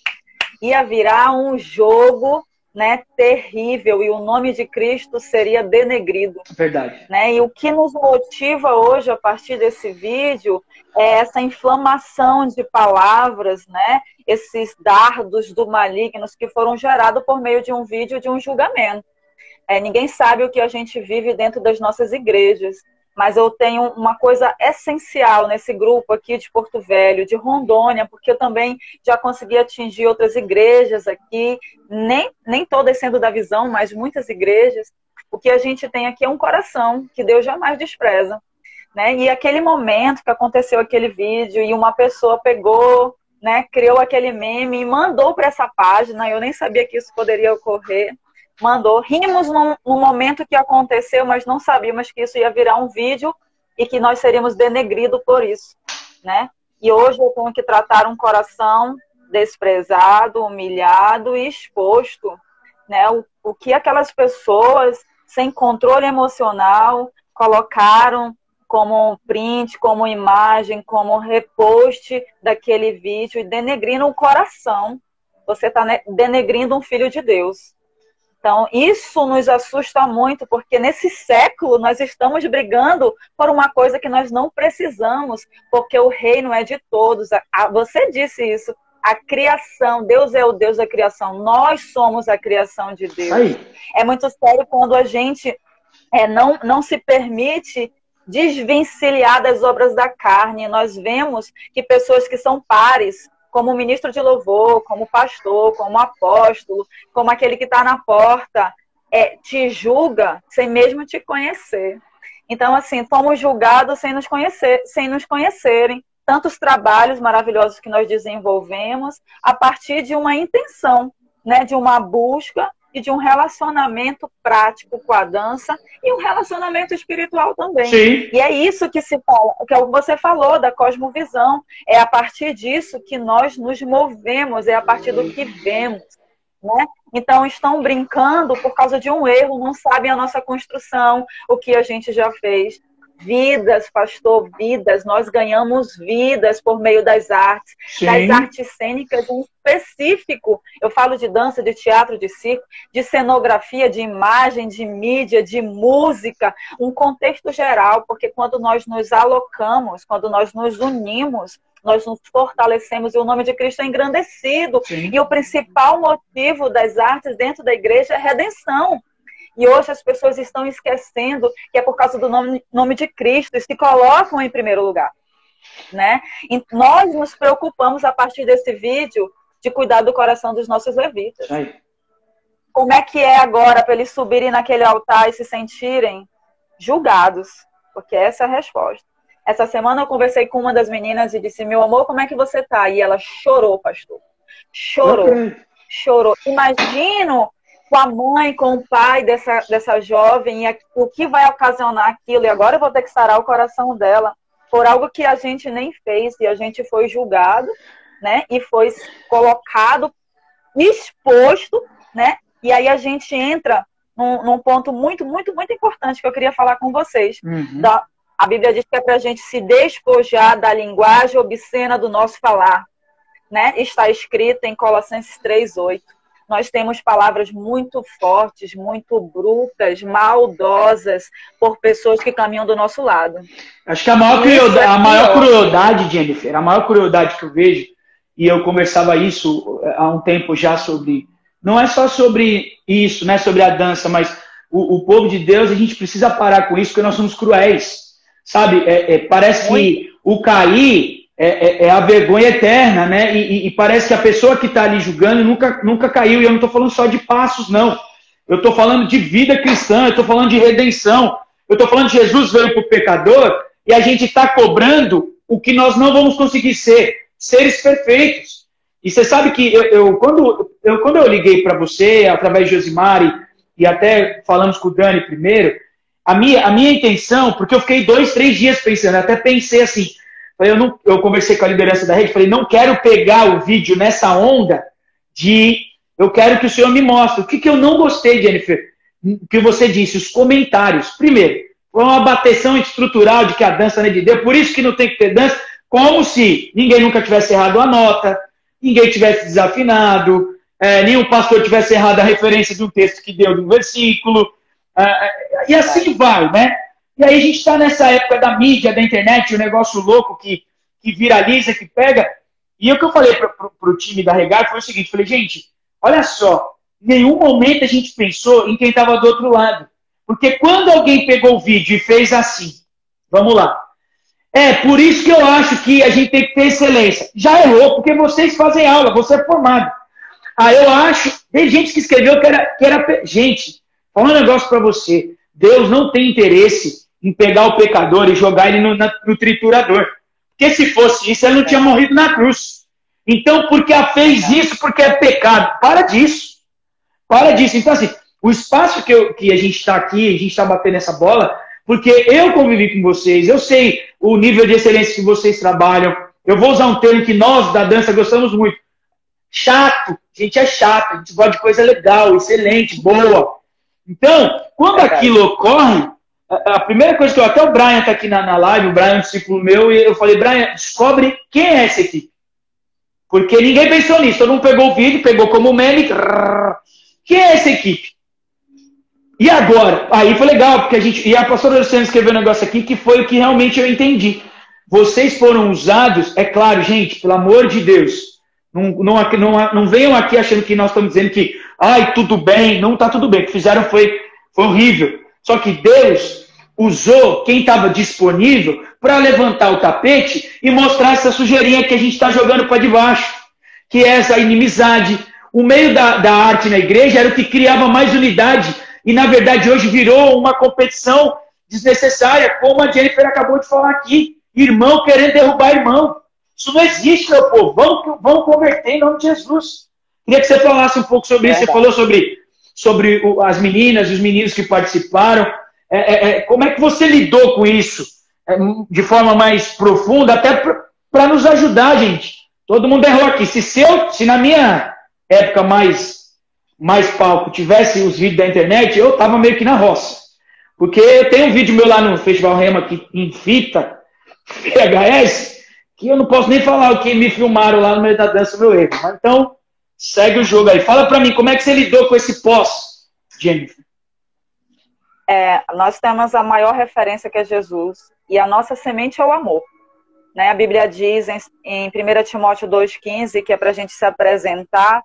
Ia virar um jogo, né, terrível, e o nome de Cristo seria denegrido. Verdade. Né? E o que nos motiva hoje, a partir desse vídeo, é essa inflamação de palavras, né? Esses dardos do malignos que foram gerados por meio de um vídeo, de um julgamento. Ninguém sabe o que a gente vive dentro das nossas igrejas. Mas eu tenho uma coisa essencial nesse grupo aqui de Porto Velho, de Rondônia, porque eu também já consegui atingir outras igrejas aqui, nem todas sendo da visão, mas muitas igrejas. O que a gente tem aqui é um coração, que Deus jamais despreza. Né? E aquele momento que aconteceu aquele vídeo e uma pessoa pegou, né, criou aquele meme e mandou para essa página, eu nem sabia que isso poderia ocorrer. mandou. Rimos no momento que aconteceu, mas não sabíamos que isso ia virar um vídeo e que nós seríamos denegridos por isso, né? E hoje eu tenho que tratar um coração desprezado, humilhado e exposto, né? O que aquelas pessoas sem controle emocional colocaram como print, como imagem, como repost daquele vídeo e denegrindo o coração. Você está denegrindo um filho de Deus. Então, isso nos assusta muito, porque nesse século nós estamos brigando por uma coisa que nós não precisamos, porque o reino é de todos. Você disse isso, a criação, Deus é o Deus da criação, nós somos a criação de Deus. Aí. É muito sério quando a gente não se permite desvencilhar das obras da carne. Nós vemos que pessoas que são pares, como ministro de louvor, como pastor, como apóstolo, como aquele que está na porta, te julga sem mesmo te conhecer. Então, assim, fomos julgados sem nos conhecerem. Tantos trabalhos maravilhosos que nós desenvolvemos a partir de uma intenção, né, de uma busca e de um relacionamento prático com a dança e um relacionamento espiritual também. Sim. E é isso que se fala, que você falou da cosmovisão. É a partir disso que nós nos movemos, é a partir do que vemos, né? Então estão brincando por causa de um erro, não sabem a nossa construção, o que a gente já fez. Vidas, pastor, vidas. Nós ganhamos vidas por meio das artes. Sim. Das artes cênicas em específico. Eu falo de dança, de teatro, de circo, de cenografia, de imagem, de mídia, de música. Um contexto geral, porque quando nós nos alocamos, quando nós nos unimos, nós nos fortalecemos e o nome de Cristo é engrandecido. Sim. E o principal motivo das artes dentro da igreja é redenção. E hoje as pessoas estão esquecendo que é por causa do nome de Cristo e se colocam em primeiro lugar, né? E nós nos preocupamos a partir desse vídeo de cuidar do coração dos nossos levitas. Aí. Como é que é agora para eles subirem naquele altar e se sentirem julgados? Porque essa é a resposta. Essa semana eu conversei com uma das meninas e disse: meu amor, como é que você tá? E ela chorou, pastor. Chorou. Chorou. Imagino com a mãe, com o pai dessa jovem, e o que vai ocasionar aquilo. E agora eu vou ter que sarar o coração dela por algo que a gente nem fez, e a gente foi julgado, né? E foi colocado, exposto, né? E aí a gente entra num ponto muito, muito, muito importante que eu queria falar com vocês. Uhum. A Bíblia diz que é para a gente se despojar da linguagem obscena do nosso falar, né? Está escrito em Colossenses 3:8. Nós temos palavras muito fortes, muito brutas, maldosas, por pessoas que caminham do nosso lado. Acho que a maior crueldade, Jennifer, a maior crueldade que eu vejo, e eu conversava isso há um tempo já sobre, não é só sobre isso, né, sobre a dança, mas o povo de Deus, a gente precisa parar com isso, porque nós somos cruéis, sabe? Parece que o cair é a vergonha eterna, né? E parece que a pessoa que está ali julgando nunca caiu. E eu não estou falando só de passos, não. Eu estou falando de vida cristã, eu estou falando de redenção. Eu estou falando de Jesus veio para o pecador e a gente está cobrando o que nós não vamos conseguir ser, seres perfeitos. E você sabe que quando eu liguei para você, através de Josimari, e até falamos com o Dani primeiro, a minha intenção, porque eu fiquei 2, 3 dias pensando, até pensei assim, eu conversei com a liderança da rede, falei, não quero pegar o vídeo nessa onda eu quero que o senhor me mostre. O que eu não gostei, Jennifer, que você disse, os comentários. Primeiro, foi uma bateção estrutural de que a dança não é de Deus, por isso que não tem que ter dança, como se ninguém nunca tivesse errado a nota, ninguém tivesse desafinado, nenhum pastor tivesse errado a referência de um texto que deu de um versículo, e assim vai, né? E aí a gente está nessa época da mídia, da internet, o negócio louco que viraliza, que pega. E o que eu falei para o time da Regar foi o seguinte, falei, gente, olha só, em nenhum momento a gente pensou em quem estava do outro lado. Porque quando alguém pegou o vídeo e fez assim, vamos lá, por isso que eu acho que a gente tem que ter excelência. Já errou, porque vocês fazem aula, você é formado. Eu acho, tem gente que escreveu que era gente, falando um negócio para você, Deus não tem interesse em pegar o pecador e jogar ele no triturador. Porque se fosse isso, ele não tinha morrido na cruz. Então, porque ela fez isso, porque é pecado. Para disso. Para disso. Então, assim, o espaço que a gente está aqui, a gente está batendo essa bola, porque eu convivi com vocês, eu sei o nível de excelência que vocês trabalham. Eu vou usar um termo que nós da dança gostamos muito. Chato, a gente é chato, a gente gosta de coisa legal, excelente, boa. Então, quando aquilo ocorre, a primeira coisa que até o Brian está aqui na live, o Brian é um discípulo meu, e eu falei, Brian, descobre quem é essa equipe. Porque ninguém pensou nisso, todo mundo pegou o vídeo, pegou como meme, quem é essa equipe? E agora? Aí foi legal, porque e a pastora Luciana escreveu um negócio aqui que foi o que realmente eu entendi. Vocês foram usados, é claro, gente, pelo amor de Deus, não venham aqui achando que nós estamos dizendo que, ai, tudo bem, não está tudo bem, o que fizeram foi horrível. Só que Deus usou quem estava disponível para levantar o tapete e mostrar essa sujeirinha que a gente está jogando para debaixo, que é essa inimizade. O meio da arte na igreja era o que criava mais unidade, e na verdade hoje virou uma competição desnecessária, como a Jennifer acabou de falar aqui. Irmão querendo derrubar irmão. Isso não existe, meu povo. Vamos converter em nome de Jesus. Queria que você falasse um pouco sobre isso. Você falou sobre as meninas, os meninos que participaram. Como é que você lidou com isso de forma mais profunda, até para nos ajudar, gente? Todo mundo errou aqui. Se na minha época mais palco tivesse os vídeos da internet, eu estava meio que na roça. Porque eu tenho um vídeo meu lá no Festival Rema, aqui, em fita, VHS, que eu não posso nem falar o que me filmaram lá no meio da dança, meu erro. Mas, então, segue o jogo aí. Fala pra mim, como é que você lidou com esse pós, Jennifer? Nós temos a maior referência que é Jesus, e a nossa semente é o amor. Né? A Bíblia diz em 1 Timóteo 2,15 que é pra gente se apresentar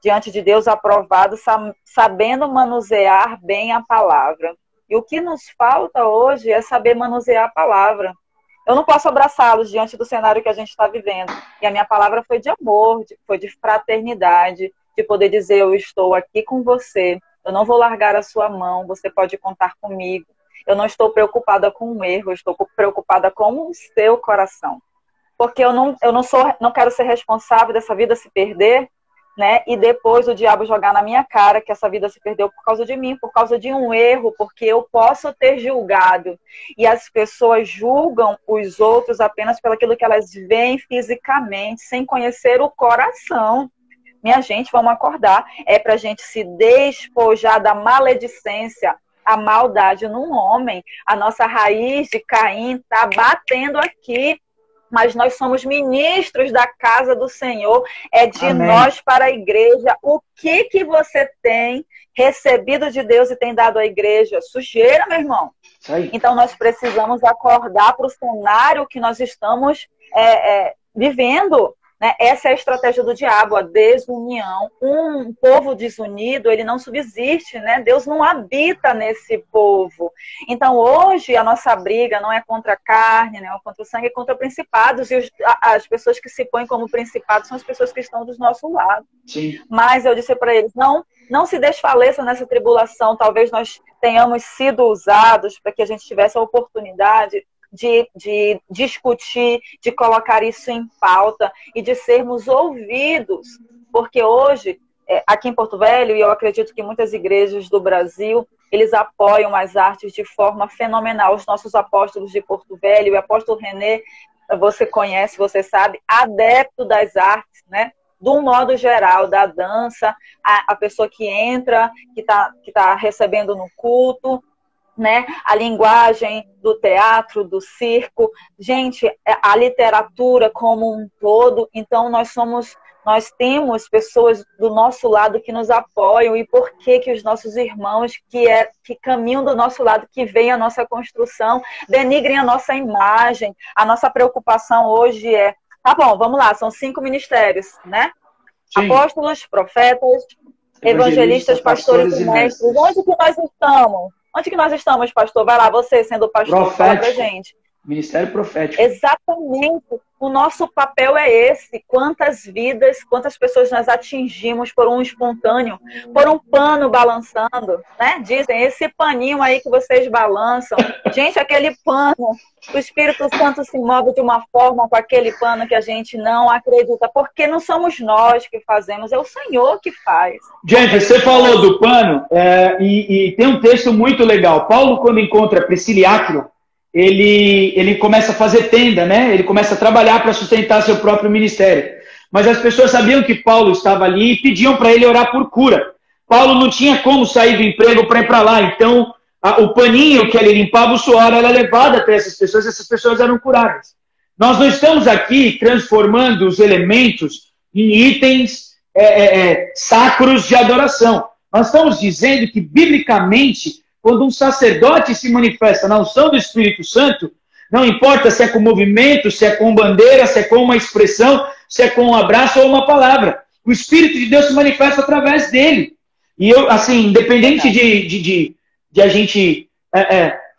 diante de Deus aprovado, sabendo manusear bem a palavra. E o que nos falta hoje é saber manusear a palavra. Eu não posso abraçá-los diante do cenário que a gente está vivendo. E a minha palavra foi de amor, foi de fraternidade, de poder dizer, eu estou aqui com você, eu não vou largar a sua mão, você pode contar comigo. Eu não estou preocupada com o erro, eu estou preocupada com o seu coração. Porque eu não quero ser responsável dessa vida se perder, né? E depois o diabo jogar na minha cara que essa vida se perdeu por causa de mim, por causa de um erro, porque eu posso ter julgado. E as pessoas julgam os outros apenas pelo aquilo que elas veem fisicamente, sem conhecer o coração. Minha gente, vamos acordar. É pra gente se despojar da maledicência, a maldade num homem. A nossa raiz de Caim está batendo aqui. Mas nós somos ministros da casa do Senhor, é de Amém. Nós para a igreja. O que você tem recebido de Deus e tem dado à igreja? Sujeira, meu irmão. Então nós precisamos acordar para o cenário que nós estamos vivendo. Né? Essa é a estratégia do diabo, a desunião. Um povo desunido, ele não subsiste, né? Deus não habita nesse povo. Então, hoje, a nossa briga não é contra a carne, não é contra o sangue, é contra principados. E as pessoas que se põem como principados são as pessoas que estão do nosso lado. Sim. Mas eu disse para eles, não se desfaleça nessa tribulação. Talvez nós tenhamos sido usados para que a gente tivesse a oportunidade de discutir, de colocar isso em pauta e de sermos ouvidos, porque hoje, aqui em Porto Velho, e eu acredito que muitas igrejas do Brasil, eles apoiam as artes de forma fenomenal. Os nossos apóstolos de Porto Velho, o apóstolo René, você conhece, você sabe, adepto das artes, né? De um modo geral, da dança, a pessoa que entra, que tá recebendo no culto, né? A linguagem do teatro, do circo, gente, a literatura como um todo. Então nós temos pessoas do nosso lado que nos apoiam. E por que os nossos irmãos que caminham do nosso lado, que veem a nossa construção, denigrem a nossa imagem? A nossa preocupação hoje tá bom, vamos lá, são 5 ministérios, né? Sim. Apóstolos, profetas, evangelistas, pastores e mestres. Onde que nós estamos? Onde que nós estamos, pastor? Vai lá, você sendo pastor, fala pra gente. Ministério profético. Exatamente. O nosso papel é esse. Quantas vidas, quantas pessoas nós atingimos por um espontâneo, por um pano balançando, né? Dizem, esse paninho aí que vocês balançam. Gente, aquele pano, o Espírito Santo se move de uma forma com aquele pano que a gente não acredita, porque não somos nós que fazemos, é o Senhor que faz. Gente, você falou do pano, e tem um texto muito legal. Paulo, quando encontra Priscila e Áquila, ele começa a fazer tenda, né? Ele começa a trabalhar para sustentar seu próprio ministério. Mas as pessoas sabiam que Paulo estava ali e pediam para ele orar por cura. Paulo não tinha como sair do emprego para ir para lá, então o paninho que ele limpava o suor era levado até essas pessoas eram curadas. Nós não estamos aqui transformando os elementos em itens sacros de adoração. Nós estamos dizendo que, biblicamente, quando um sacerdote se manifesta na unção do Espírito Santo, não importa se é com movimento, se é com bandeira, se é com uma expressão, se é com um abraço ou uma palavra. O Espírito de Deus se manifesta através dele. E eu, assim, independente de a gente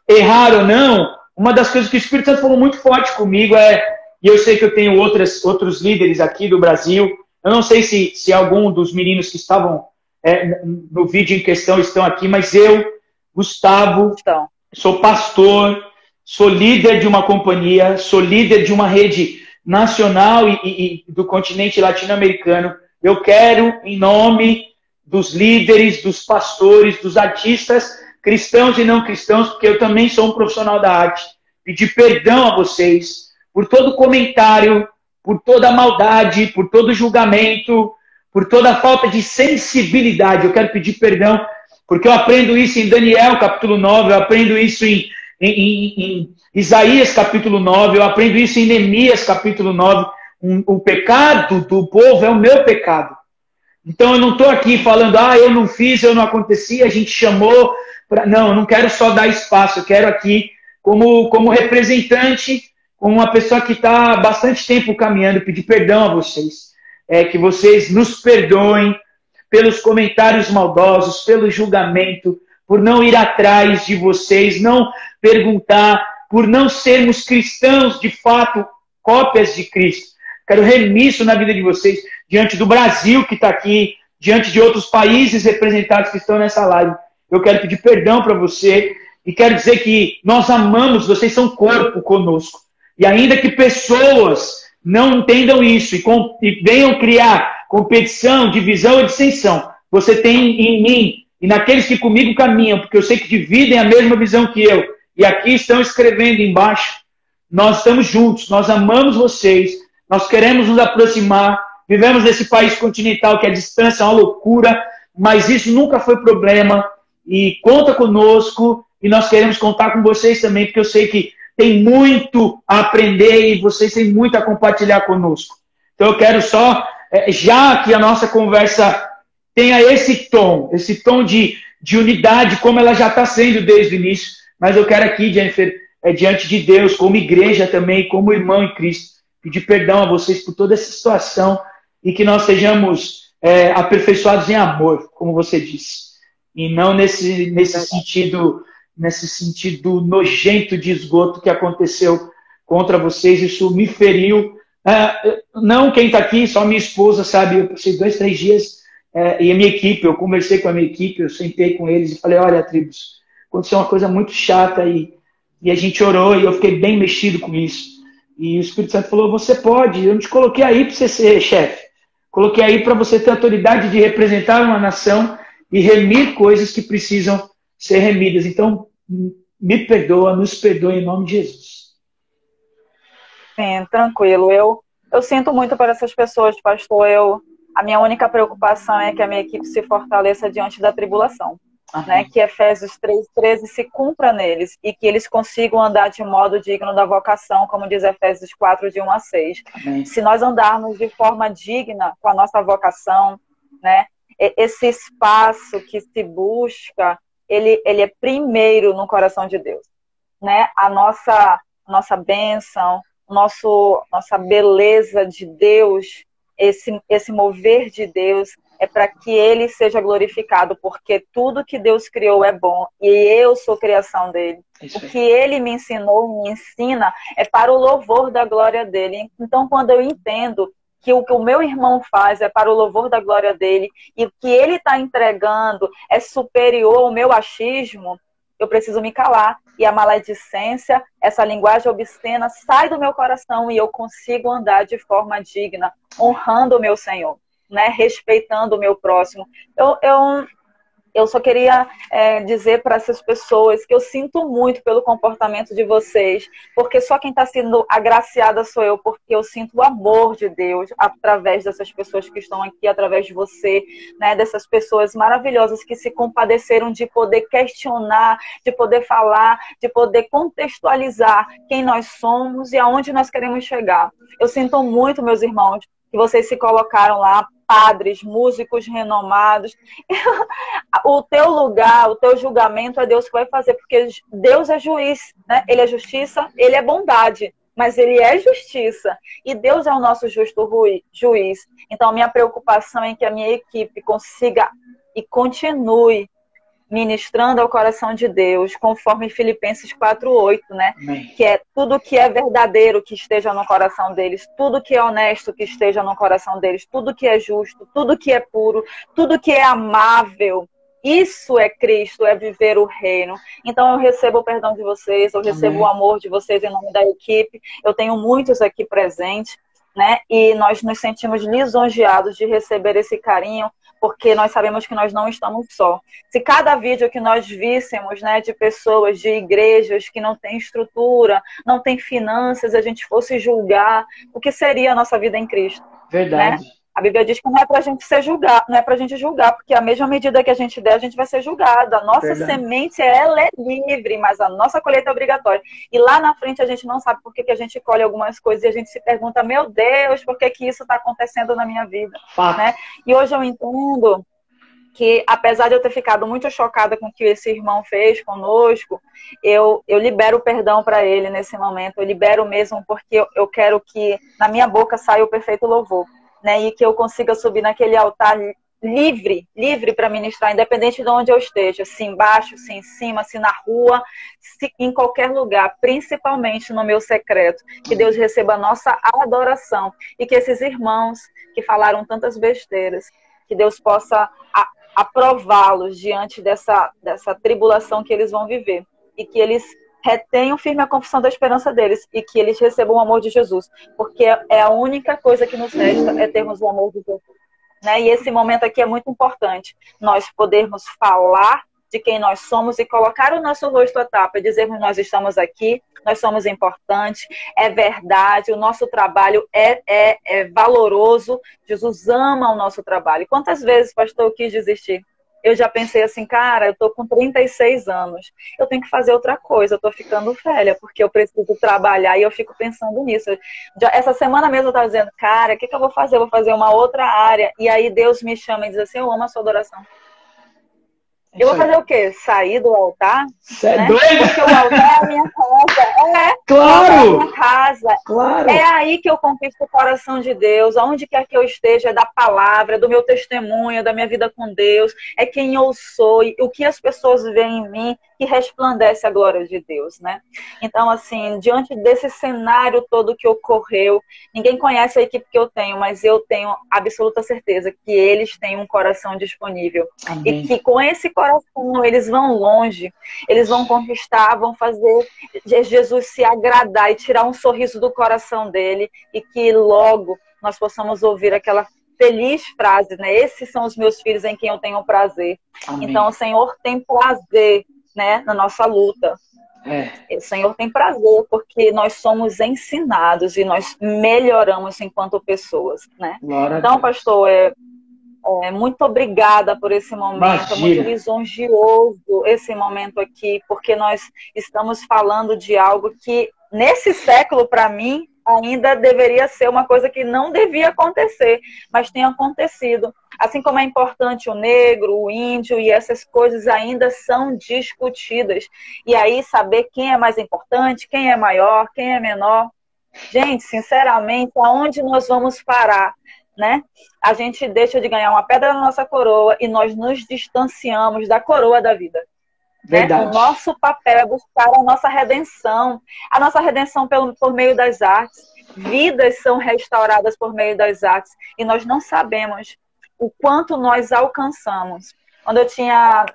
errar ou não, uma das coisas que o Espírito Santo falou muito forte comigo e eu sei que eu tenho outros líderes aqui do Brasil, eu não sei se algum dos meninos que estavam no vídeo em questão estão aqui, mas eu, Gustavo, sou pastor, sou líder de uma companhia, sou líder de uma rede nacional e do continente latino-americano. Eu quero, em nome dos líderes, dos pastores, dos artistas, cristãos e não cristãos, porque eu também sou um profissional da arte, pedir perdão a vocês por todo comentário, por toda a maldade, por todo julgamento, por toda a falta de sensibilidade. Eu quero pedir perdão, porque eu aprendo isso em Daniel, capítulo 9, eu aprendo isso em Isaías, capítulo 9, eu aprendo isso em Neemias, capítulo 9. O pecado do povo é o meu pecado. Então eu não estou aqui falando, eu não fiz, eu não aconteci, a gente chamou. Não, eu não quero só dar espaço, eu quero aqui, como representante, como uma pessoa que está há bastante tempo caminhando, pedir perdão a vocês. Que vocês nos perdoem pelos comentários maldosos, pelo julgamento, por não ir atrás de vocês, não perguntar, por não sermos cristãos de fato, cópias de Cristo. Quero remir isso na vida de vocês, diante do Brasil que está aqui, diante de outros países representados que estão nessa live. Eu quero pedir perdão para você e quero dizer que nós amamos, vocês são corpo conosco. E ainda que pessoas não entendam isso e venham criar competição, divisão e dissensão, você tem em mim e naqueles que comigo caminham, porque eu sei que dividem a mesma visão que eu, e aqui estão escrevendo embaixo, nós estamos juntos, nós amamos vocês, nós queremos nos aproximar, vivemos nesse país continental que a distância é uma loucura, mas isso nunca foi problema, e conta conosco, e nós queremos contar com vocês também, porque eu sei que tem muito a aprender e vocês têm muito a compartilhar conosco. Então eu quero só, já que a nossa conversa tenha esse tom de unidade, como ela já está sendo desde o início, mas eu quero aqui, Jennifer, diante de Deus, como igreja também, como irmão em Cristo, pedir perdão a vocês por toda essa situação e que nós sejamos aperfeiçoados em amor, como você disse, e não nesse sentido nojento de esgoto que aconteceu contra vocês. Isso me feriu. Não quem está aqui, só minha esposa, sabe? Eu passei 2, 3 dias e a minha equipe, eu conversei com a minha equipe, eu sentei com eles e falei, olha, tribos, aconteceu uma coisa muito chata e a gente orou e eu fiquei bem mexido com isso. E o Espírito Santo falou, você pode, eu não te coloquei aí para você ser chefe, coloquei aí para você ter autoridade de representar uma nação e remir coisas que precisam ser remidas. Então, me perdoa, nos perdoa em nome de Jesus. Sim, tranquilo. Eu sinto muito para essas pessoas, pastor. A minha única preocupação é que a minha equipe se fortaleça diante da tribulação. Né? Que Efésios 3:13 se cumpra neles e que eles consigam andar de modo digno da vocação, como diz Efésios 4, de 1 a 6. Amém. Se nós andarmos de forma digna com a nossa vocação, né? Esse espaço que se busca, ele é primeiro no coração de Deus, né? A nossa bênção, nossa beleza de Deus, esse mover de Deus é para que ele seja glorificado, porque tudo que Deus criou é bom e eu sou criação dele. O que ele me ensinou, me ensina, é para o louvor da glória dele. Então, quando eu entendo que o meu irmão faz é para o louvor da glória dele e o que ele está entregando é superior ao meu achismo, eu preciso me calar. E a maledicência, essa linguagem obscena, sai do meu coração e eu consigo andar de forma digna, honrando o meu Senhor, né? Respeitando o meu próximo. Eu só queria dizer para essas pessoas que eu sinto muito pelo comportamento de vocês, porque só quem está sendo agraciada sou eu, porque eu sinto o amor de Deus através dessas pessoas que estão aqui, através de você, né, dessas pessoas maravilhosas que se compadeceram de poder questionar, de poder falar, de poder contextualizar quem nós somos e aonde nós queremos chegar. Eu sinto muito, meus irmãos, que vocês se colocaram lá, padres, músicos renomados. O teu lugar, o teu julgamento é Deus que vai fazer, porque Deus é juiz, né? Ele é justiça, ele é bondade, mas ele é justiça. E Deus é o nosso justo juiz. Então, a minha preocupação é que a minha equipe consiga e continue ministrando ao coração de Deus, conforme Filipenses 4:8, né? Amém. Que é tudo que é verdadeiro que esteja no coração deles, tudo que é honesto que esteja no coração deles, tudo que é justo, tudo que é puro, tudo que é amável. Isso é Cristo, é viver o reino. Então eu recebo o perdão de vocês, eu recebo o amor de vocês em nome da equipe. Eu tenho muitos aqui presentes, né? E nós nos sentimos lisonjeados de receber esse carinho, porque nós sabemos que nós não estamos só. Se cada vídeo que nós víssemos, né, de pessoas, de igrejas que não têm estrutura, não têm finanças, a gente fosse julgar, o que seria a nossa vida em Cristo? Verdade. Né? A Bíblia diz que não é para a gente ser julgado, não é para a gente julgar, porque a mesma medida que a gente der, a gente vai ser julgado. A nossa semente, ela é livre, mas a nossa colheita é obrigatória. E lá na frente a gente não sabe por que a gente colhe algumas coisas e a gente se pergunta, meu Deus, por que isso está acontecendo na minha vida? Né? E hoje eu entendo que, apesar de eu ter ficado muito chocada com o que esse irmão fez conosco, eu libero o perdão para ele nesse momento. Eu libero mesmo porque eu quero que na minha boca saia o perfeito louvor. Né, e que eu consiga subir naquele altar livre para ministrar, independente de onde eu esteja, se embaixo, se em cima, se na rua, se em qualquer lugar, principalmente no meu secreto. Que Deus receba a nossa adoração e que esses irmãos que falaram tantas besteiras, que Deus possa aprová-los diante dessa tribulação que eles vão viver e que eles retenham firme a confissão da esperança deles e que eles recebam o amor de Jesus, porque é a única coisa que nos resta é termos o amor de Jesus. Né? E esse momento aqui é muito importante, nós podermos falar de quem nós somos e colocar o nosso rosto à tapa, dizermos nós estamos aqui, nós somos importantes, é verdade, o nosso trabalho é valoroso, Jesus ama o nosso trabalho. Quantas vezes, pastor, eu quis desistir? Eu já pensei assim, cara, eu tô com 36 anos, eu tenho que fazer outra coisa, eu tô ficando velha, porque eu preciso trabalhar e eu fico pensando nisso. Essa semana mesmo eu tava dizendo, cara, o que eu vou fazer? Eu vou fazer uma outra área. E aí Deus me chama e diz assim, eu amo a sua adoração. Eu vou fazer o quê? Sair do altar? Você é né? doido? Porque o altar é a minha casa. Claro! É a minha casa. Claro! É aí que eu conquisto o coração de Deus. Aonde quer que eu esteja, é da palavra, é do meu testemunho, é da minha vida com Deus. É quem eu sou. E o que as pessoas veem em mim que resplandece a glória de Deus, né? Então, assim, diante desse cenário todo que ocorreu, ninguém conhece a equipe que eu tenho, mas eu tenho absoluta certeza que eles têm um coração disponível. Amém. E que com esse coração eles vão longe, eles vão conquistar, vão fazer Jesus se agradar e tirar um sorriso do coração dele e que logo nós possamos ouvir aquela feliz frase, né? Esses são os meus filhos em quem eu tenho prazer. Amém. Então o Senhor tem prazer, né, na nossa luta. O Senhor tem prazer porque nós somos ensinados e nós melhoramos enquanto pessoas, né? Então, pastor, muito obrigada por esse momento. Imagina. É muito lisonjeoso esse momento aqui, porque nós estamos falando de algo que nesse século, para mim, ainda deveria ser uma coisa que não devia acontecer, mas tem acontecido. Assim como é importante o negro, o índio, e essas coisas ainda são discutidas. E aí saber quem é mais importante, quem é maior, quem é menor. Gente, sinceramente, aonde nós vamos parar? né? A gente deixa de ganhar uma pedra na nossa coroa e nós nos distanciamos da coroa da vida. Né? O nosso papel é buscar a nossa redenção por meio das artes. Vidas são restauradas por meio das artes e nós não sabemos o quanto nós alcançamos. Quando eu tinha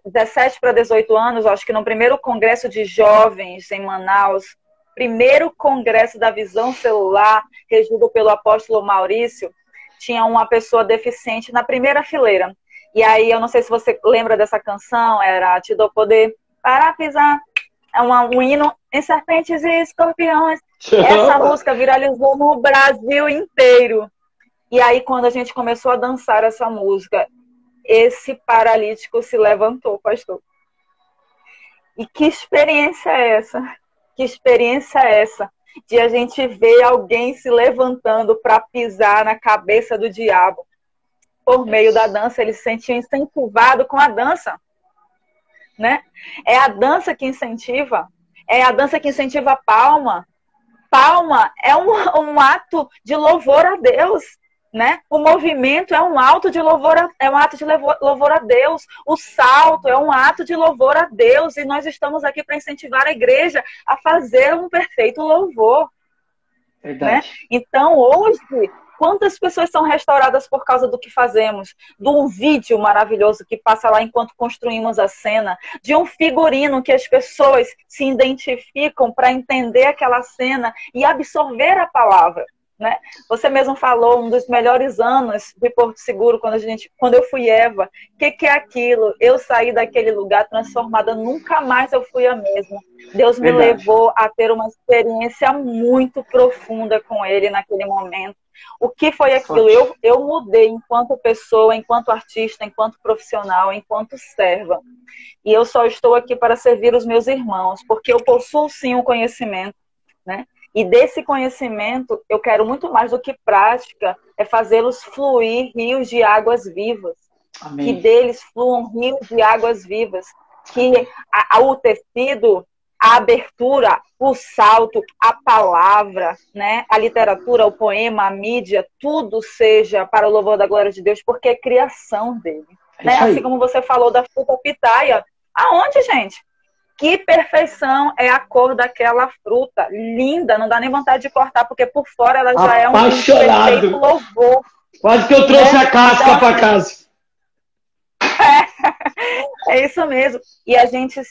17 para 18 anos, acho que no primeiro congresso de jovens em Manaus, primeiro congresso da visão celular, regido pelo apóstolo Maurício, tinha uma pessoa deficiente na primeira fileira. E aí, eu não sei se você lembra dessa canção, era Te Dou Poder para Pisar. É um hino em serpentes e escorpiões. Essa música viralizou no Brasil inteiro. E aí, quando a gente começou a dançar essa música, esse paralítico se levantou, pastor. E que experiência é essa? Que experiência é essa? De a gente ver alguém se levantando para pisar na cabeça do diabo. Por meio da dança, ele se sentia incentivado com a dança. Né? É a dança que incentiva. É a dança que incentiva a palma. Palma é um ato de louvor a Deus. Né? O movimento é um ato de louvor a Deus. O salto é um ato de louvor a Deus. E nós estamos aqui para incentivar a igreja a fazer um perfeito louvor. Né? Então, hoje, quantas pessoas são restauradas por causa do que fazemos? De um vídeo maravilhoso que passa lá enquanto construímos a cena. De um figurino que as pessoas se identificam para entender aquela cena e absorver a palavra. Né? Você mesmo falou, um dos melhores anos de Porto Seguro, quando eu fui Eva. O que é aquilo? Eu saí daquele lugar transformada, nunca mais eu fui a mesma. Deus me levou a ter uma experiência muito profunda com Ele naquele momento. O que foi aquilo? Eu mudei enquanto pessoa, enquanto artista, enquanto profissional, enquanto serva. E eu só estou aqui para servir os meus irmãos, porque eu possuo sim um conhecimento, né? E desse conhecimento, eu quero muito mais do que prática, é fazê-los fluir rios de águas vivas. Amém. Que deles fluam rios de águas vivas. Que o tecido, a abertura, o salto, a palavra, né? A literatura, o poema, a mídia, tudo seja para o louvor da glória de Deus, porque é criação dele. Né? Assim como você falou da fruta pitaia. Aonde, gente? Que perfeição é a cor daquela fruta. Linda, não dá nem vontade de cortar, porque por fora ela já é um perfeito louvor. Quase que eu trouxe a casca para casa. É isso mesmo. E a gente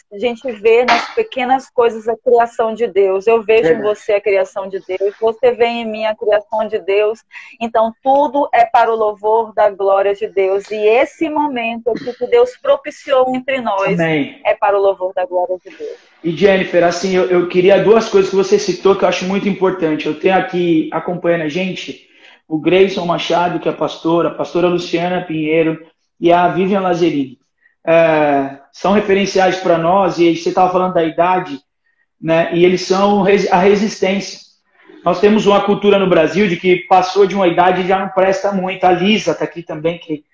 vê nas pequenas coisas a criação de Deus. Eu vejo em você a criação de Deus. Você vê em mim a criação de Deus. Então, tudo é para o louvor da glória de Deus. E esse momento que Deus propiciou entre nós é para o louvor da glória de Deus. E, Jennifer, assim, eu queria duas coisas que você citou que eu acho muito importante. Eu tenho aqui, acompanhando a gente, o Grayson Machado, que é a pastora Luciana Pinheiro e a Vivian Lazzarini. São referenciais para nós, e você estava falando da idade, né? E eles são a resistência. Nós temos uma cultura no Brasil de que passou de uma idade e já não presta muito. A Lisa está aqui também, que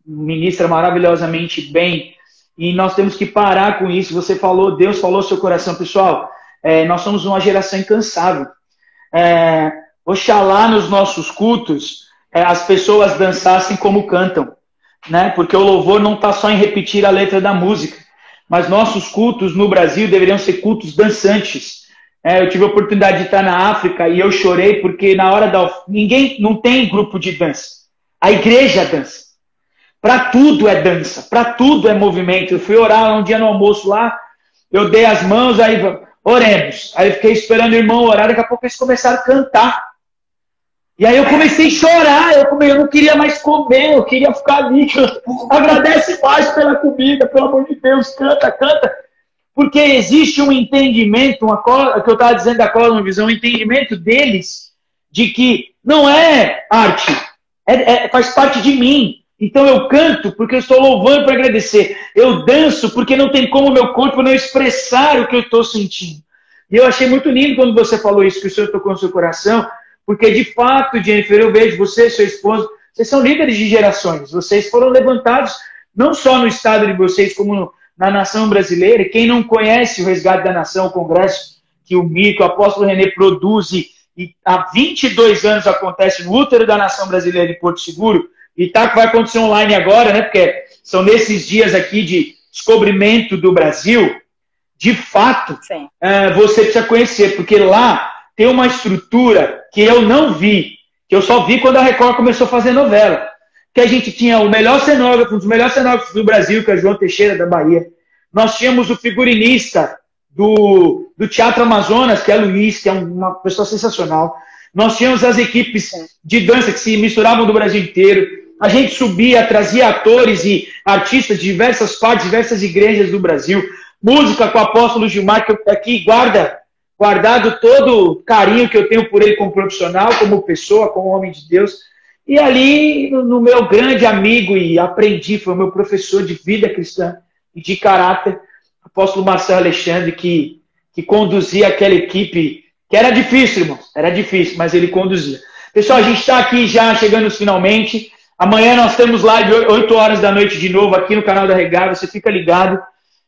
ministra maravilhosamente bem, e nós temos que parar com isso. Você falou, Deus falou seu coração. Pessoal, nós somos uma geração incansável. Oxalá nos nossos cultos as pessoas dançassem como cantam. Né? Porque o louvor não está só em repetir a letra da música, mas nossos cultos no Brasil deveriam ser cultos dançantes. Eu tive a oportunidade de estar na África e eu chorei porque na hora não tem grupo de dança. A igreja dança. Para tudo é dança, para tudo é movimento. Eu fui orar um dia no almoço lá, eu dei as mãos, aí oremos. Aí eu fiquei esperando o irmão orar, daqui a pouco eles começaram a cantar. E aí eu comecei a chorar, eu não queria mais comer, eu queria ficar ali. Agradece mais pela comida, pelo amor de Deus, canta, canta. Porque existe um entendimento, que eu estava dizendo da Cosmovisão, um entendimento deles de que não é arte, faz parte de mim. Então eu canto porque eu estou louvando para agradecer. Eu danço porque não tem como o meu corpo não expressar o que eu estou sentindo. E eu achei muito lindo quando você falou isso, que o Senhor tocou no seu coração. Porque, de fato, Jennifer, eu vejo você e seu esposo, vocês são líderes de gerações. Vocês foram levantados, não só no estado de vocês, como na nação brasileira. E quem não conhece o Resgate da Nação, o congresso que o apóstolo René produz e há 22 anos acontece no útero da nação brasileira em Porto Seguro, e tá que vai acontecer online agora, né? Porque são nesses dias aqui de descobrimento do Brasil, de fato, você precisa conhecer, porque lá tem uma estrutura que eu não vi, que eu só vi quando a Record começou a fazer novela. Que a gente tinha o melhor cenógrafo, um dos melhores cenógrafos do Brasil, que é o João Teixeira, da Bahia. Nós tínhamos o figurinista do Teatro Amazonas, que é Luiz, que é uma pessoa sensacional. Nós tínhamos as equipes de dança que se misturavam do Brasil inteiro. A gente subia, trazia atores e artistas de diversas partes, diversas igrejas do Brasil. Música com o apóstolo Gilmar, que eu aqui guardado todo o carinho que eu tenho por ele como profissional, como pessoa, como homem de Deus. E ali, no meu grande amigo e aprendi, foi o meu professor de vida cristã e de caráter, o apóstolo Marcelo Alexandre, que conduzia aquela equipe, que era difícil, irmão, era difícil, mas ele conduzia. Pessoal, a gente está aqui já chegando finalmente. Amanhã nós temos live 8 horas da noite de novo aqui no canal da Regar, você fica ligado.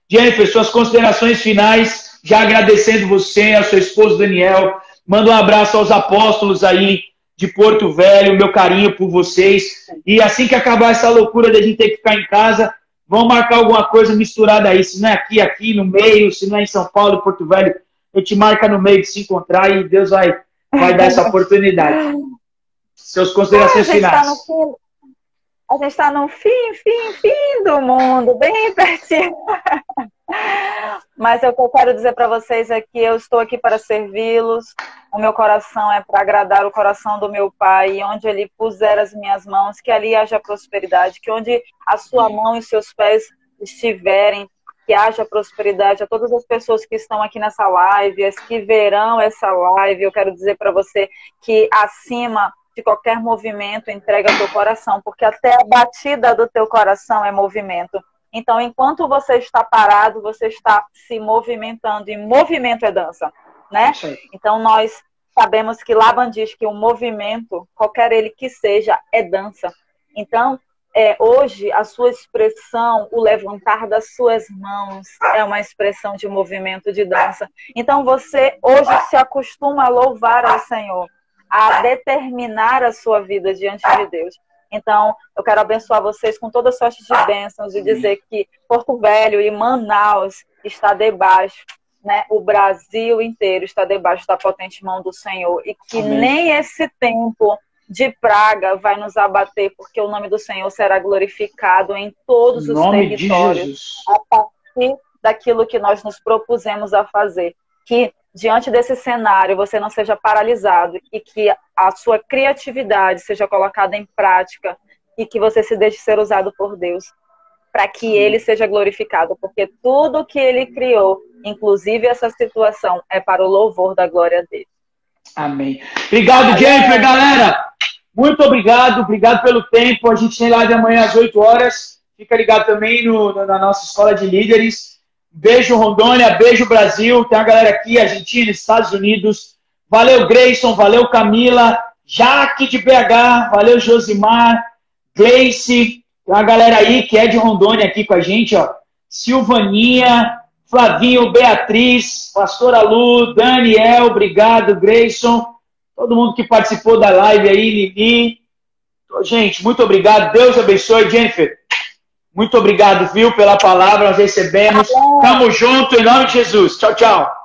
Jennifer, suas considerações finais, já agradecendo você, a seu esposo Daniel, manda um abraço aos apóstolos aí de Porto Velho, meu carinho por vocês. E assim que acabar essa loucura de a gente ter que ficar em casa, vamos marcar alguma coisa misturada aí. Se não é aqui no meio, se não é em São Paulo, Porto Velho, a gente marca no meio de se encontrar e Deus vai dar essa oportunidade. Suas considerações finais. A gente está no fim do mundo, bem pertinho. Mas o que eu quero dizer para vocês é que eu estou aqui para servi-los. O meu coração é para agradar o coração do meu Pai. E onde Ele puser as minhas mãos, que ali haja prosperidade. Que onde a sua mão e os seus pés estiverem, que haja prosperidade. A todas as pessoas que estão aqui nessa live, as que verão essa live, eu quero dizer para você que acima de qualquer movimento, entrega teu coração, porque até a batida do teu coração é movimento. Então, enquanto você está parado, você está se movimentando, e movimento é dança, né? Então, nós sabemos que Laban diz que o movimento, qualquer ele que seja, é dança. Então, hoje, a sua expressão, o levantar das suas mãos, é uma expressão de movimento, de dança. Então, você hoje se acostuma a louvar ao Senhor, a determinar a sua vida diante de Deus. Então, eu quero abençoar vocês com toda sorte de bênçãos e dizer que Porto Velho e Manaus está debaixo, né? O Brasil inteiro está debaixo da potente mão do Senhor. E que nem esse tempo de praga vai nos abater, porque o nome do Senhor será glorificado em todos os territórios, a partir daquilo que nós nos propusemos a fazer. Que diante desse cenário você não seja paralisado e que a sua criatividade seja colocada em prática e que você se deixe ser usado por Deus para que Ele seja glorificado, porque tudo que Ele criou, inclusive essa situação, é para o louvor da glória dele. Amém. Obrigado, Jennifer, galera. Muito obrigado pelo tempo. A gente tem live amanhã às 8 horas. Fica ligado também na nossa escola de líderes. Beijo, Rondônia. Beijo, Brasil. Tem a galera aqui, Argentina, Estados Unidos. Valeu, Grayson. Valeu, Camila. Jaque de BH. Valeu, Josimar. Gleice. Tem uma galera aí que é de Rondônia aqui com a gente, ó. Silvaninha, Flavinho, Beatriz, Pastora Lu, Daniel, obrigado, Grayson. Todo mundo que participou da live aí, Lili. Gente, muito obrigado. Deus abençoe, Jennifer. Muito obrigado, viu, pela palavra, nós recebemos. Tamo junto, em nome de Jesus. Tchau, tchau.